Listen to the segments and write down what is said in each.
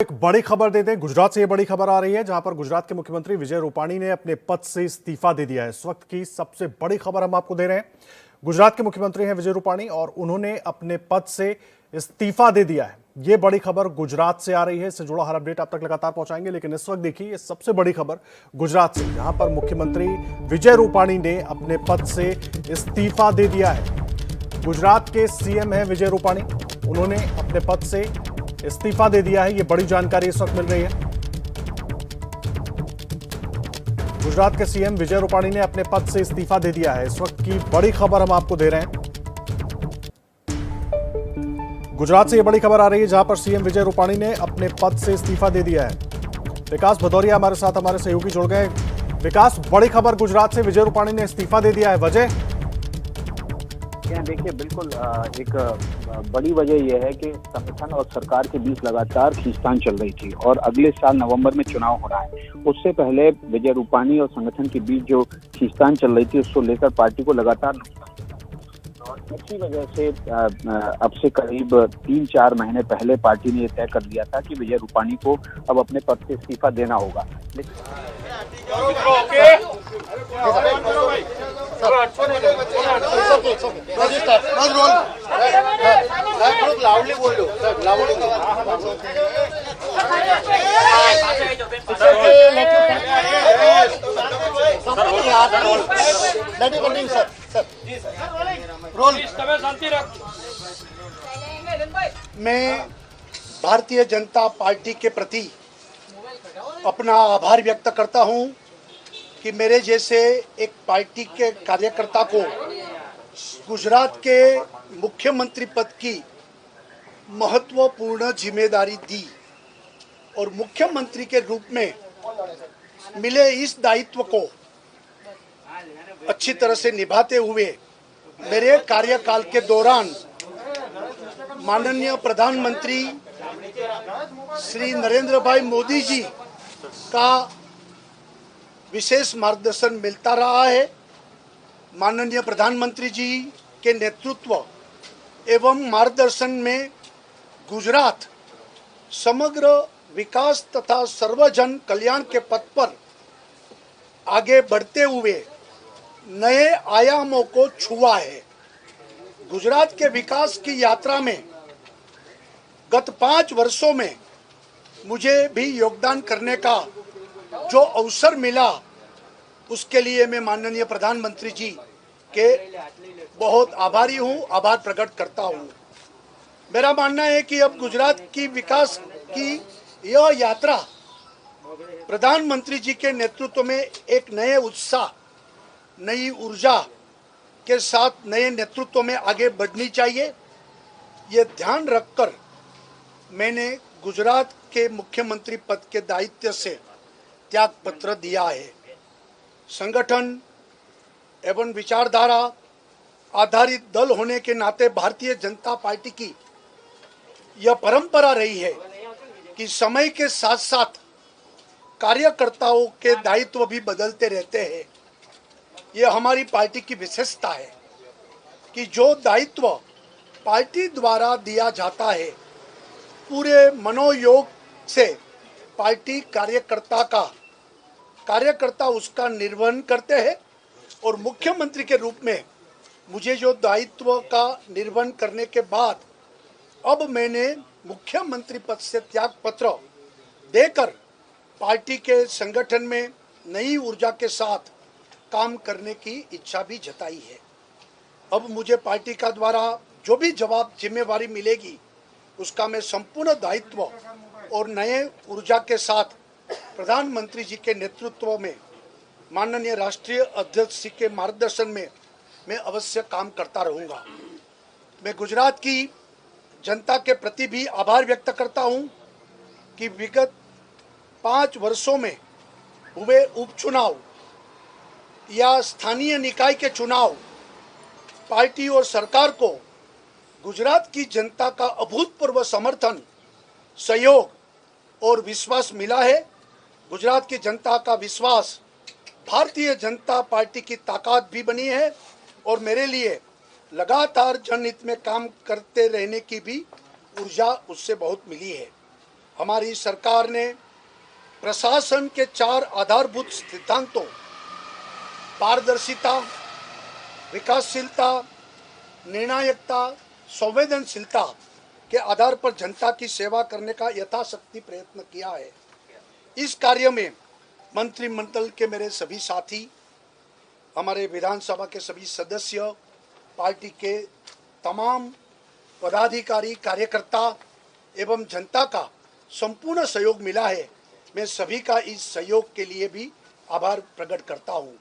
एक बड़ी खबर देते हैं। गुजरात से ये बड़ी खबर आ रही है, जहां पर गुजरात के मुख्यमंत्री विजय रूपाणी ने अपने पद से इस्तीफा दे दिया है। इस वक्त की सबसे बड़ी खबर हम आपको दे रहे हैं। गुजरात के मुख्यमंत्री हैं विजय रूपाणी और उन्होंने अपने पद से इस्तीफा दे दिया है। ये बड़ी खबर गुजरात से आ रही है। इससे जुड़ा हर अपडेट आप तक लगातार पहुंचाएंगे, लेकिन इस वक्त देखिए ये सबसे बड़ी खबर गुजरात से, जहां पर मुख्यमंत्री विजय रूपाणी ने अपने पद से इस्तीफा दे दिया है। गुजरात के सीएम हैं विजय रूपाणी, उन्होंने अपने पद से इस्तीफा दे दिया है। ये बड़ी जानकारी इस वक्त मिल रही है। गुजरात के सीएम विजय रूपाणी ने अपने पद से इस्तीफा दे दिया है। इस वक्त की बड़ी खबर हम आपको दे रहे हैं। गुजरात से ये बड़ी खबर आ रही है, जहां पर सीएम विजय रूपाणी ने अपने पद से इस्तीफा दे दिया है। विकास भदौरिया हमारे साथ, हमारे सहयोगी जुड़ गए। विकास, बड़ी खबर गुजरात से, विजय रूपाणी ने इस्तीफा दे दिया है, वजह? देखिए, बिल्कुल एक बड़ी वजह यह है कि संगठन और सरकार के बीच लगातार खींचतान चल रही थी और अगले साल नवंबर में चुनाव होना है। उससे पहले विजय रूपाणी और संगठन के बीच जो खींचतान चल रही थी, उसको लेकर पार्टी को लगातार और इसी वजह से अब से करीब 3-4 महीने पहले पार्टी ने यह तय कर लिया था कि विजय रूपाणी को अब अपने पद से इस्तीफा देना होगा। मैं भारतीय जनता पार्टी के प्रति अपना आभार व्यक्त करता हूं कि मेरे जैसे एक पार्टी के कार्यकर्ता को गुजरात के मुख्यमंत्री पद की महत्वपूर्ण जिम्मेदारी दी और मुख्यमंत्री के रूप में मिले इस दायित्व को अच्छी तरह से निभाते हुए मेरे कार्यकाल के दौरान माननीय प्रधानमंत्री श्री नरेंद्र भाई मोदी जी का विशेष मार्गदर्शन मिलता रहा है। माननीय प्रधानमंत्री जी के नेतृत्व एवं मार्गदर्शन में गुजरात समग्र विकास तथा सर्वजन कल्याण के पथ पर आगे बढ़ते हुए नए आयामों को छुआ है। गुजरात के विकास की यात्रा में गत 5 वर्षों में मुझे भी योगदान करने का जो अवसर मिला, उसके लिए मैं माननीय प्रधानमंत्री जी के बहुत आभारी हूं, आभार प्रकट करता हूं। मेरा मानना है कि अब गुजरात की विकास की यह यात्रा प्रधानमंत्री जी के नेतृत्व में एक नए उत्साह, नई ऊर्जा के साथ नए नेतृत्व में आगे बढ़नी चाहिए। ये ध्यान रखकर मैंने गुजरात के मुख्यमंत्री पद के दायित्व से त्याग पत्र दिया है। संगठन एवं विचारधारा आधारित दल होने के नाते भारतीय जनता पार्टी की यह परंपरा रही है कि समय के साथ साथ कार्यकर्ताओं के दायित्व भी बदलते रहते हैं। ये हमारी पार्टी की विशेषता है कि जो दायित्व पार्टी द्वारा दिया जाता है, पूरे मनोयोग से पार्टी कार्यकर्ता उसका निर्वहन करते हैं और मुख्यमंत्री के रूप में मुझे जो दायित्व का निर्वहन करने के बाद अब मैंने मुख्यमंत्री पद से त्याग पत्र देकर पार्टी के संगठन में नई ऊर्जा के साथ काम करने की इच्छा भी जताई है। अब मुझे पार्टी का द्वारा जो भी जिम्मेवारी मिलेगी, उसका मैं संपूर्ण दायित्व और नए ऊर्जा के साथ प्रधानमंत्री जी के नेतृत्व में माननीय राष्ट्रीय अध्यक्ष जी के मार्गदर्शन में मैं अवश्य काम करता रहूंगा। मैं गुजरात की जनता के प्रति भी आभार व्यक्त करता हूं कि विगत 5 वर्षों में हुए उपचुनाव या स्थानीय निकाय के चुनाव, पार्टी और सरकार को गुजरात की जनता का अभूतपूर्व समर्थन, सहयोग और विश्वास मिला है। गुजरात की जनता का विश्वास भारतीय जनता पार्टी की ताकत भी बनी है और मेरे लिए लगातार जनहित में काम करते रहने की भी ऊर्जा उससे बहुत मिली है। हमारी सरकार ने प्रशासन के 4 आधारभूत सिद्धांतों पारदर्शिता, विकासशीलता, निर्णायकता, संवेदनशीलता के आधार पर जनता की सेवा करने का यथाशक्ति प्रयत्न किया है। इस कार्य में मंत्रिमंडल के मेरे सभी साथी, हमारे विधानसभा के सभी सदस्य, पार्टी के तमाम पदाधिकारी, कार्यकर्ता एवं जनता का संपूर्ण सहयोग मिला है। मैं सभी का इस सहयोग के लिए भी आभार प्रकट करता हूँ।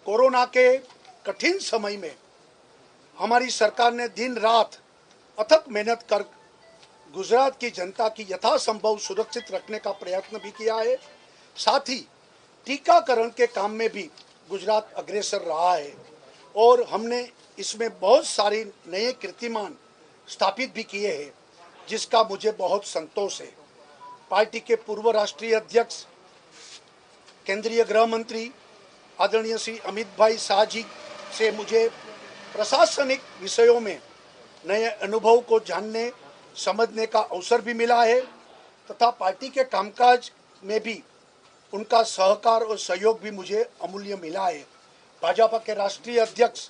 कोरोना के कठिन समय में हमारी सरकार ने दिन रात अथक मेहनत कर गुजरात की जनता की यथासंभव सुरक्षित रखने का प्रयत्न भी किया है। साथ ही टीकाकरण के काम में भी गुजरात अग्रसर रहा है और हमने इसमें बहुत सारे नए कीर्तिमान स्थापित भी किए हैं, जिसका मुझे बहुत संतोष है। पार्टी के पूर्व राष्ट्रीय अध्यक्ष, केंद्रीय गृह मंत्री आदरणीय श्री अमित भाई शाह जी से मुझे प्रशासनिक विषयों में नए अनुभव को जानने समझने का अवसर भी मिला है तथा पार्टी के कामकाज में भी उनका सहकार और सहयोग भी मुझे अमूल्य मिला है। भाजपा के राष्ट्रीय अध्यक्ष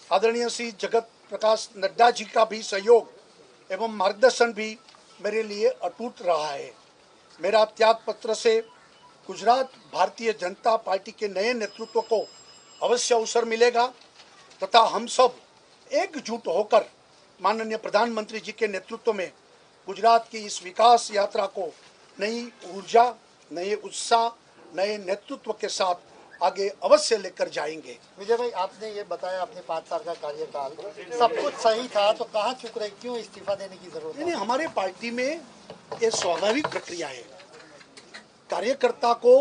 आदरणीय श्री जगत प्रकाश नड्डा जी का भी सहयोग एवं मार्गदर्शन भी मेरे लिए अटूट रहा है। मेरा त्याग पत्र से गुजरात भारतीय जनता पार्टी के नए नेतृत्व को अवश्य अवसर मिलेगा तथा हम सब एकजुट होकर माननीय प्रधानमंत्री जी के नेतृत्व में गुजरात की इस विकास यात्रा को नई ऊर्जा, नए उत्साह, नए नेतृत्व के साथ आगे अवश्य लेकर जाएंगे। विजय भाई, आपने ये बताया अपने 5 साल का कार्यकाल सब कुछ सही था, तो कहाँ चुक रहे, क्यों इस्तीफा देने की जरूरत है? नहीं, हमारे पार्टी में ये स्वाभाविक प्रक्रिया है। कार्यकर्ता को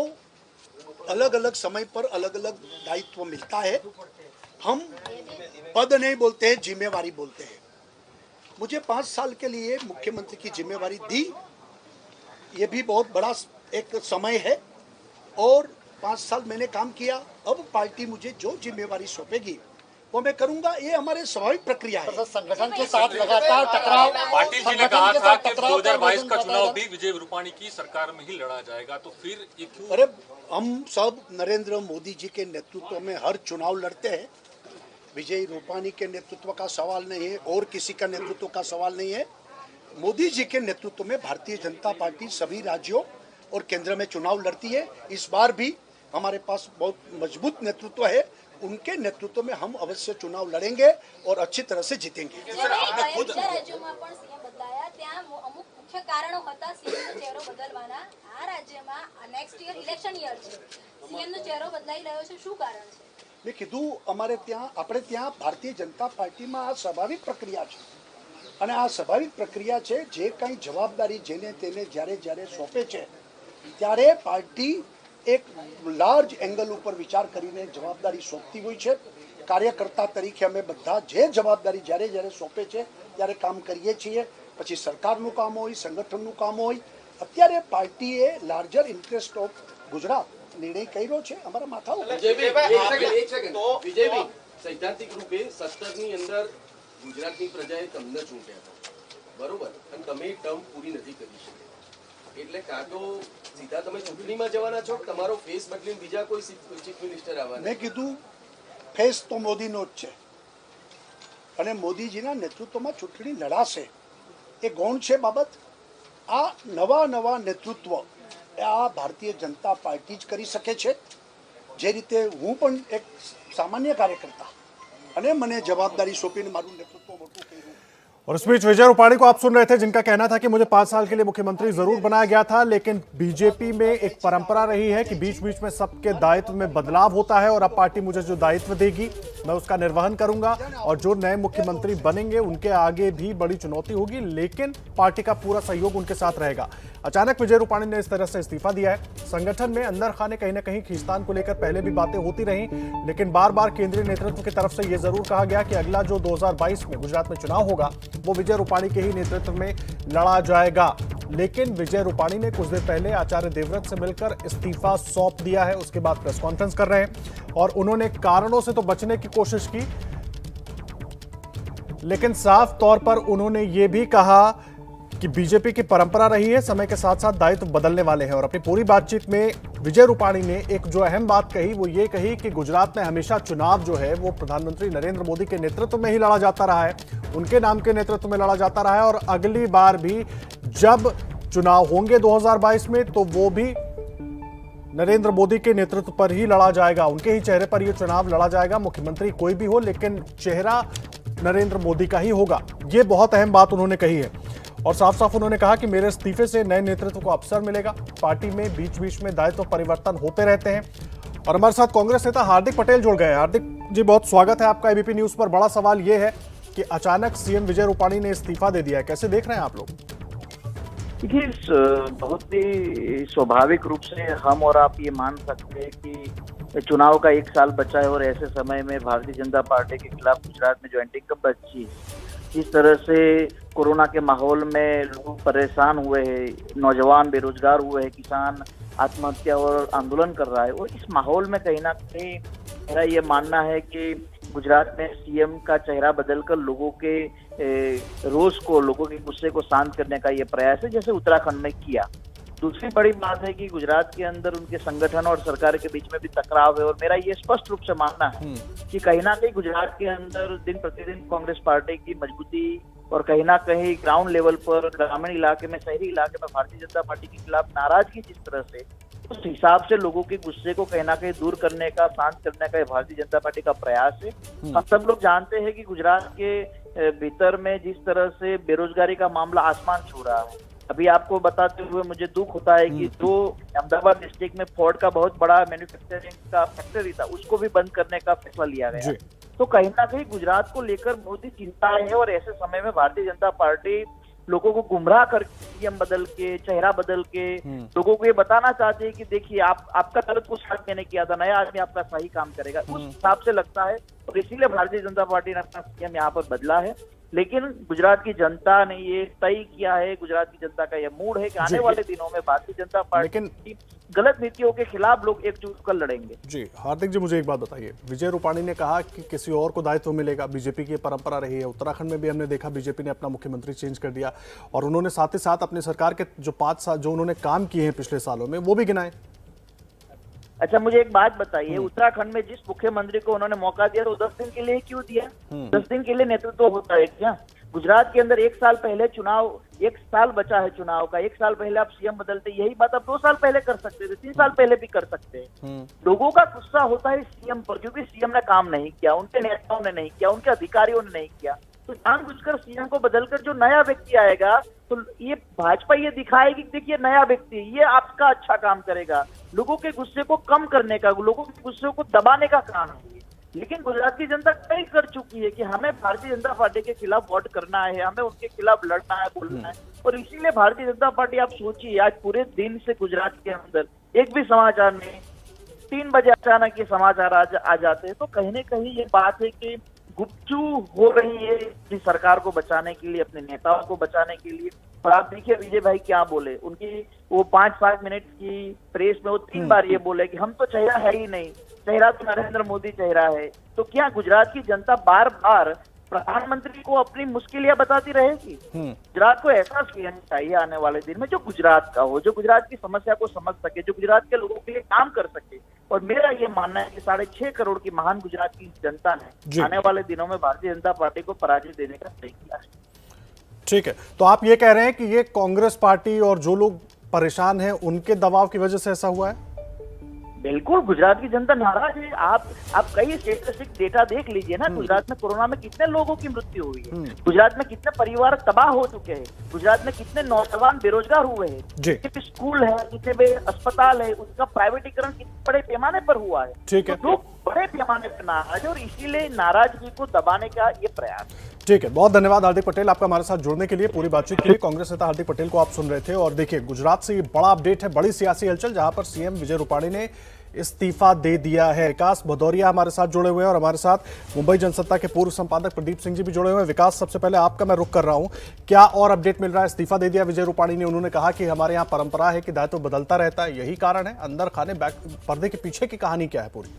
अलग अलग समय पर अलग अलग दायित्व मिलता है। हम पद नहीं बोलते हैं, जिम्मेवारी बोलते हैं। मुझे 5 साल के लिए मुख्यमंत्री की जिम्मेवारी दी, ये भी बहुत बड़ा एक समय है और 5 साल मैंने काम किया। अब पार्टी मुझे जो जिम्मेवारी सौंपेगी वो मैं करूंगा। ये हमारे स्वाभाविक प्रक्रिया है। संगठन के साथ लगातार टकराव, पाटिल जी ने कहा था कि 2022 का चुनाव भी विजय रूपाणी की सरकार में ही लड़ा जाएगा, तो फिर ये क्यों? अरे, हम सब नरेंद्र मोदी जी के नेतृत्व में हर चुनाव लड़ते हैं। विजय रूपाणी के नेतृत्व का सवाल नहीं है और किसी का नेतृत्व का सवाल नहीं है। मोदी जी के नेतृत्व में भारतीय जनता पार्टी सभी राज्यों और केंद्र में चुनाव लड़ती है। इस बार भी हमारे पास बहुत मजबूत नेतृत्व है। उनके नेतृत्व में हम अवश्य चुनाव लड़ेंगे और अच्छी तरह से जीतेंगे। મેં કીધું, અમારે ત્યાં આપણે ત્યાં ભારતીય જનતા પાર્ટીમાં આ સ્વાભાવિક પ્રક્રિયા છે અને આ સ્વાભાવિક પ્રક્રિયા છે। જે કંઈ જવાબદારી જેને તેને જ્યારે જ્યારે સોંપે છે ત્યારે પાર્ટી એક લાર્જ એંગલ ઉપર વિચાર કરીને જવાબદારી સોંપતી હોય છે। કાર્યકર્તા તરીકે અમે બધા જે જવાબદારી જ્યારે જ્યારે સોંપે છે ત્યારે કામ કરીએ છીએ। પછી સરકારનું કામ હોય, સંગઠનનું કામ હોય। અત્યારે પાર્ટીએ લાર્જર ઇન્ટરેસ્ટ ઓફ ગુજરાત निर्णय કર્યો છે અમારા માથા ઉપર। વિજયભાઈ, સૈદ્ધાંતિક રૂપે 17 ની અંદર ગુજરાતની પ્રજાએ તમને ચૂંટ્યા હતા, બરોબર, અને તમે ટર્મ પૂરી નથી કરી શકી, એટલે કાં તો સીધા તમે ચૂંટણીમાં જવાના છો, તમારો ફેસ બદલીને બીજા કોઈ ચીફ મિનિસ્ટર આવવાના? મેં કીધું, ફેસ તો મોદીનો જ છે અને મોદીજીના નેતૃત્વમાં ચૂંટણી લડાશે। એ ગૌણ છે બાબત। આ નવા નેતૃત્વ આ ભારતીય જનતા પાર્ટી જ કરી શકે છે। જે રીતે હું પણ એક સામાન્ય કાર્યકર્તા અને મને જવાબદારી સોંપીને મારું नेतृत्व મોટું કર્યું। और इस बीच विजय रूपाणी को आप सुन रहे थे, जिनका कहना था कि मुझे 5 साल के लिए मुख्यमंत्री जरूर बनाया गया था, लेकिन बीजेपी में एक परंपरा रही है कि बीच बीच में सबके दायित्व में बदलाव होता है और अब पार्टी मुझे जो दायित्व देगी मैं उसका निर्वहन करूंगा और जो नए मुख्यमंत्री बनेंगे उनके आगे भी बड़ी चुनौती होगी, लेकिन पार्टी का पूरा सहयोग उनके साथ रहेगा। अचानक विजय रूपाणी ने इस तरह से इस्तीफा दिया है। संगठन में अंदर खाने कहीं ना कहीं खींचतान को लेकर पहले भी बातें होती रही, लेकिन बार बार केंद्रीय नेतृत्व की तरफ से यह जरूर कहा गया कि अगला जो 2022 में गुजरात में चुनाव होगा वो विजय रूपाणी के ही नेतृत्व में लड़ा जाएगा। लेकिन विजय रूपाणी ने कुछ देर पहले आचार्य देवव्रत से मिलकर इस्तीफा सौंप दिया है। उसके बाद प्रेस कॉन्फ्रेंस कर रहे हैं और उन्होंने कारणों से तो बचने की कोशिश की, लेकिन साफ तौर पर उन्होंने ये भी कहा कि बीजेपी की परंपरा रही है समय के साथ साथ दायित्व बदलने वाले हैं। और अपनी पूरी बातचीत में विजय रूपाणी ने एक जो अहम बात कही वो ये कही कि गुजरात में हमेशा चुनाव जो है वो प्रधानमंत्री नरेंद्र मोदी के नेतृत्व में ही लड़ा जाता रहा है, उनके नाम के नेतृत्व में लड़ा जाता रहा है और अगली बार भी जब चुनाव होंगे 2022 में तो वो भी नरेंद्र मोदी के नेतृत्व पर ही लड़ा जाएगा, उनके ही चेहरे पर यह चुनाव लड़ा जाएगा। मुख्यमंत्री कोई भी हो लेकिन चेहरा नरेंद्र मोदी का ही होगा। ये बहुत अहम बात उन्होंने कही है और साफ साफ उन्होंने कहा कि मेरे इस्तीफे से नए नेतृत्व को अवसर मिलेगा। पार्टी में बीच बीच में दायित्व परिवर्तन होते रहते हैं। और हमारे साथ कांग्रेस नेता हार्दिक पटेल जुड़ गए हैं। हार्दिक जी, बहुत स्वागत है आपका एबीपी न्यूज पर। बड़ा सवाल यह है कि अचानक सीएम विजय रूपाणी ने इस्तीफा दे दिया है, कैसे देख रहे हैं आप लोग? देखिए, बहुत ही स्वाभाविक रूप से हम और आप ये मान सकते हैं कि चुनाव का 1 साल बचा है और ऐसे समय में भारतीय जनता पार्टी के खिलाफ गुजरात में जो एंटी इनकम्बेंसी जिस तरह से कोरोना के माहौल में लोग परेशान हुए हैं, नौजवान बेरोजगार हुए हैं, किसान आत्महत्या और आंदोलन कर रहा है और इस माहौल में कहीं ना कहीं मेरा ये मानना है कि गुजरात में सीएम का चेहरा बदलकर लोगों के रोष को, लोगों के गुस्से को शांत करने का ये प्रयास है, जैसे उत्तराखंड में किया। दूसरी बड़ी बात है कि गुजरात के अंदर उनके संगठन और सरकार के बीच में भी टकराव है और मेरा ये स्पष्ट रूप से मानना है कि कहीं ना कहीं गुजरात के अंदर दिन प्रतिदिन कांग्रेस पार्टी की मजबूती और कहीं ना कहीं ग्राउंड लेवल पर ग्रामीण इलाके में, शहरी इलाके में भारतीय जनता पार्टी के खिलाफ नाराजगी जिस तरह से, उस हिसाब से लोगों के गुस्से को कहीं ना कहीं दूर करने का, शांत करने का भारतीय जनता पार्टी का प्रयास है। हम सब लोग जानते हैं कि गुजरात के भीतर में जिस तरह से बेरोजगारी का मामला आसमान छू रहा है। अभी आपको बताते हुए मुझे दुख होता है कि जो अहमदाबाद डिस्ट्रिक्ट में फोर्ड का बहुत बड़ा मैन्युफैक्चरिंग का फैक्ट्री था, उसको भी बंद करने का फैसला लिया गया। तो कहीं ना कहीं गुजरात को लेकर बहुत ही चिंता है और ऐसे समय में भारतीय जनता पार्टी लोगों को गुमराह करके, सीएम बदल के, चेहरा बदल के लोगों को ये बताना चाहते हैं कि देखिए आपका दर्द को साथ मैंने किया था, नया आदमी आपका सही काम करेगा, उस हिसाब से लगता है और इसीलिए भारतीय जनता पार्टी ने अपना सीएम यहाँ पर बदला है। लेकिन गुजरात की जनता ने ये तय किया है, गुजरात की जनता का ये मूड है कि आने वाले दिनों में भारतीय जनता पार्टी की गलत नीतियों के खिलाफ लोग एकजुट कर लड़ेंगे। जी हार्दिक जी, मुझे एक बात बताइए, विजय रूपाणी ने कहा कि किसी और को दायित्व मिलेगा, बीजेपी की परंपरा रही है। उत्तराखंड में भी हमने देखा बीजेपी ने अपना मुख्यमंत्री चेंज कर दिया और उन्होंने साथ ही साथ अपनी सरकार के जो 5 साल जो उन्होंने काम किए हैं पिछले सालों में वो भी गिनाए। अच्छा, मुझे एक बात बताइए, उत्तराखंड में जिस मुख्यमंत्री को उन्होंने मौका दिया तो 10 दिन के लिए क्यों दिया? 10 दिन के लिए नेतृत्व होता है क्या? गुजरात के अंदर 1 साल पहले चुनाव, 1 साल बचा है चुनाव का, 1 साल पहले आप सीएम बदलते, यही बात आप 2 साल पहले कर सकते थे, 3 साल पहले भी कर सकते हैं। लोगों का गुस्सा होता है सीएम पर क्योंकि सीएम ने काम नहीं किया, उनके नेताओं ने नहीं किया, उनके अधिकारियों ने नहीं किया। तो जानबूझकर सीएम को बदलकर जो नया व्यक्ति आएगा तो ये भाजपा ये दिखाएगी कि देखिए नया व्यक्ति, ये आपका अच्छा काम करेगा, लोगों के गुस्से को कम करने का, लोगों के गुस्से को दबाने का काम है। लेकिन गुजरात की जनता तय कर चुकी है कि हमें भारतीय जनता पार्टी के खिलाफ वोट करना है, हमें उनके खिलाफ लड़ना है, बोलना है और इसीलिए भारतीय जनता पार्टी, आप सोचिए आज पूरे दिन से गुजरात के अंदर एक भी समाचार नहीं, 3 बजे अचानक ये समाचार आ जाते हैं। तो कहीं न कहीं ये बात है कि गुपचू हो रही है अपनी सरकार को बचाने के लिए, अपने नेताओं को बचाने के लिए। और आप देखिए विजय भाई क्या बोले, उनकी वो 5-5 मिनट की प्रेस में वो 3 बार ये बोले कि हम तो चेहरा है ही नहीं, चेहरा तो नरेंद्र मोदी चेहरा है। तो क्या गुजरात की जनता बार बार प्रधानमंत्री को अपनी मुश्किलें बताती रहेगी? गुजरात को ऐसा सीएम चाहिए आने वाले दिन में जो गुजरात का हो, जो गुजरात की समस्या को समझ सके, जो गुजरात के लोगों के लिए काम कर सके। और मेरा ये मानना है कि 6.5 करोड़ की महान गुजरात की जनता ने आने वाले दिनों में भारतीय जनता पार्टी को पराजय देने का तय किया है। ठीक है, तो आप ये कह रहे हैं कि ये कांग्रेस पार्टी और जो लोग परेशान हैं उनके दबाव की वजह से ऐसा हुआ है? बिल्कुल, गुजरात की जनता नाराज है। आप कई स्टेटिस्टिक डेटा देख लीजिए ना, गुजरात में कोरोना में कितने लोगों की मृत्यु हुई है, गुजरात में कितने परिवार तबाह हो चुके हैं, गुजरात में कितने नौजवान बेरोजगार हुए हैं, कितने स्कूल है, कितने अस्पताल है, उसका प्राइवेटीकरण कितने बड़े पैमाने पर हुआ है। ठीक है, तो लोग बड़े पैमाने पर नाराज है और इसीलिए नाराजगी को दबाने का ये प्रयास। ठीक है, बहुत धन्यवाद हार्दिक पटेल आपका हमारे साथ जुड़ने के लिए, पूरी बातचीत के लिए। कांग्रेस नेता हार्दिक पटेल को आप सुन रहे थे। और देखिए, गुजरात से ये बड़ा अपडेट है, बड़ी सियासी हलचल, जहां पर सीएम विजय रूपाणी ने इस्तीफा दे दिया है। विकास भदौरिया हमारे साथ जुड़े हुए हैं और हमारे साथ मुंबई जनसत्ता के पूर्व संपादक प्रदीप सिंह जी भी जुड़े हुए हैं। विकास, सबसे पहले आपका मैं रुख कर रहा हूं, क्या और अपडेट मिल रहा है? इस्तीफा दे दिया विजय रूपाणी ने, उन्होंने कहा कि हमारे यहाँ परंपरा है कि दायित्व बदलता रहता है, यही कारण है? अंदर खाने पर्दे के पीछे की कहानी क्या है पूरी?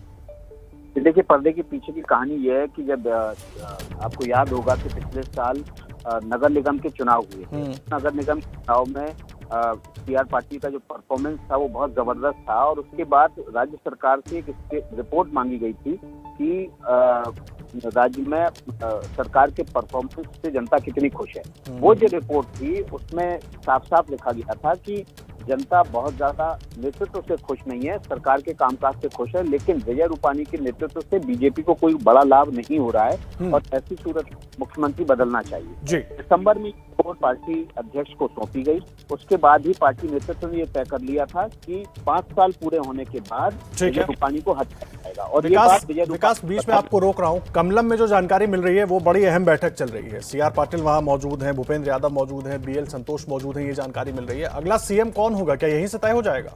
देखिए, पर्दे के पीछे की कहानी यह है कि जब आपको याद होगा कि पिछले साल नगर निगम के चुनाव हुए थे। नगर निगम के चुनाव में CR पाटिल का जो परफॉर्मेंस था वो बहुत जबरदस्त था और उसके बाद राज्य सरकार से एक रिपोर्ट मांगी गई थी कि राज्य में सरकार के परफॉर्मेंस से जनता कितनी खुश है। वो जो रिपोर्ट थी उसमें साफ साफ लिखा गया था कि जनता बहुत ज्यादा नेतृत्व से खुश नहीं है, सरकार के कामकाज से खुश है, लेकिन विजय रूपाणी के नेतृत्व से बीजेपी को कोई बड़ा लाभ नहीं हो रहा है और ऐसी सूरत मुख्यमंत्री बदलना चाहिए। दिसंबर में रिपोर्ट पार्टी अध्यक्ष को सौंपी गई। उसके बाद ही पार्टी नेतृत्व ने यह तय कर लिया था कि 5 साल पूरे होने के बाद विजय रूपाणी को हटाया जाएगा। और ये बात विकास, बीच में आपको रोक रहा हूं। कमलम में जो जानकारी मिल रही है वो बड़ी अहम बैठक चल रही है। CR पाटिल वहां मौजूद हैं, भूपेंद्र यादव मौजूद हैं, BL संतोष मौजूद हैं, ये जानकारी मिल रही है। अगला CM कौन होगा, क्या यहीं से तय हो जाएगा?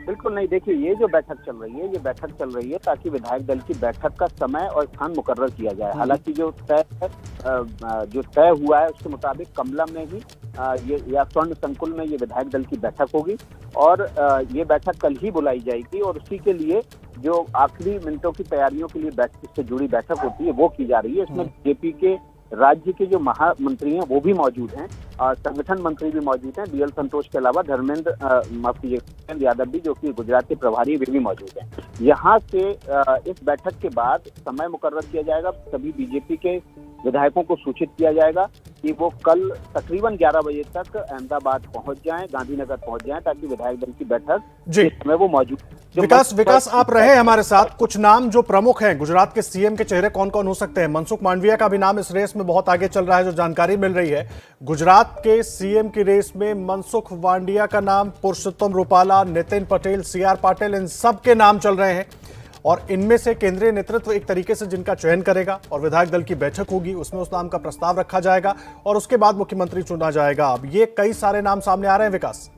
बिल्कुल नहीं। देखिए, ये जो बैठक चल रही है ताकि विधायक दल की बैठक का समय और स्थान मुकर्रर किया जाए। हालांकि जो तय हुआ है उसके मुताबिक कमलम में ही या स्वर्ण संकुल में ये विधायक दल की बैठक होगी और ये बैठक कल ही बुलाई जाएगी और उसी के लिए जो आखिरी मिनटों की तैयारियों के लिए इससे जुड़ी बैठक होती है वो की जा रही है। इसमें बीजेपी के राज्य के जो महामंत्री हैं वो भी मौजूद हैं और संगठन मंत्री भी मौजूद हैं। BL संतोष के अलावा धर्मेंद्र यादव भी, जो कि गुजरात के प्रभारी, वे भी मौजूद हैं। यहाँ से इस बैठक के बाद समय मुकर्रर किया जाएगा। सभी बीजेपी के विधायकों को सूचित किया जाएगा कि वो कल तकरीबन 11 बजे तक अहमदाबाद पहुंच जाएं, गांधीनगर पहुंच जाएं, ताकि विधायक दल की बैठक में वो मौजूद। विकास आप रहे हमारे साथ। कुछ नाम जो प्रमुख हैं गुजरात के CM के चेहरे कौन कौन हो सकते हैं? मनसुख मांडविया का भी नाम इस रेस में बहुत आगे चल रहा है, जो जानकारी मिल रही है। गुजरात के CM की रेस में मनसुख मांडविया का नाम, पुरुषोत्तम रूपाला, नितिन पटेल, CR पाटिल, इन सब के नाम चल रहे हैं और इनमें से केंद्रीय नेतृत्व एक तरीके से जिनका चयन करेगा और विधायक दल की बैठक होगी, उसमें उस नाम का प्रस्ताव रखा जाएगा और उसके बाद मुख्यमंत्री चुना जाएगा। अब ये कई सारे नाम सामने आ रहे हैं। विकास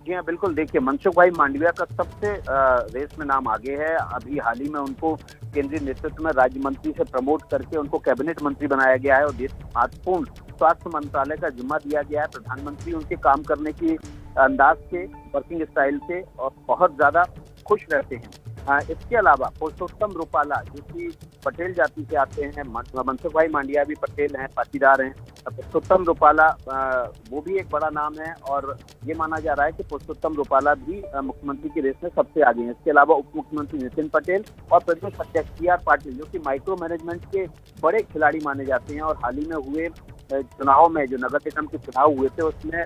जी हाँ, बिल्कुल। देखिए, मनसुख भाई मांडविया का सबसे रेस में नाम आगे है। अभी हाल ही में उनको केंद्रीय नेतृत्व में राज्य मंत्री से प्रमोट करके उनको कैबिनेट मंत्री बनाया गया है और देश महत्वपूर्ण स्वास्थ्य मंत्रालय का जिम्मा दिया गया है। प्रधानमंत्री उनके काम करने की अंदाज से, वर्किंग स्टाइल से और बहुत ज्यादा खुश रहते हैं। इसके अलावा पुरुषोत्तम रूपाला, जो कि पटेल जाति से आते हैं, मनसुख भाई मांडविया भी पटेल हैं, पाटीदार हैं। पुरुषोत्तम रूपाला वो भी एक बड़ा नाम है और ये माना जा रहा है कि पुरुषोत्तम रूपाला भी मुख्यमंत्री की रेस में सबसे आगे हैं। इसके अलावा उप मुख्यमंत्री नितिन पटेल और प्रदेश अध्यक्ष CR पाटिल, जो कि माइक्रो मैनेजमेंट के बड़े खिलाड़ी माने जाते हैं और हाल ही में हुए चुनाव में, जो नगर निगम के चुनाव हुए थे, उसमें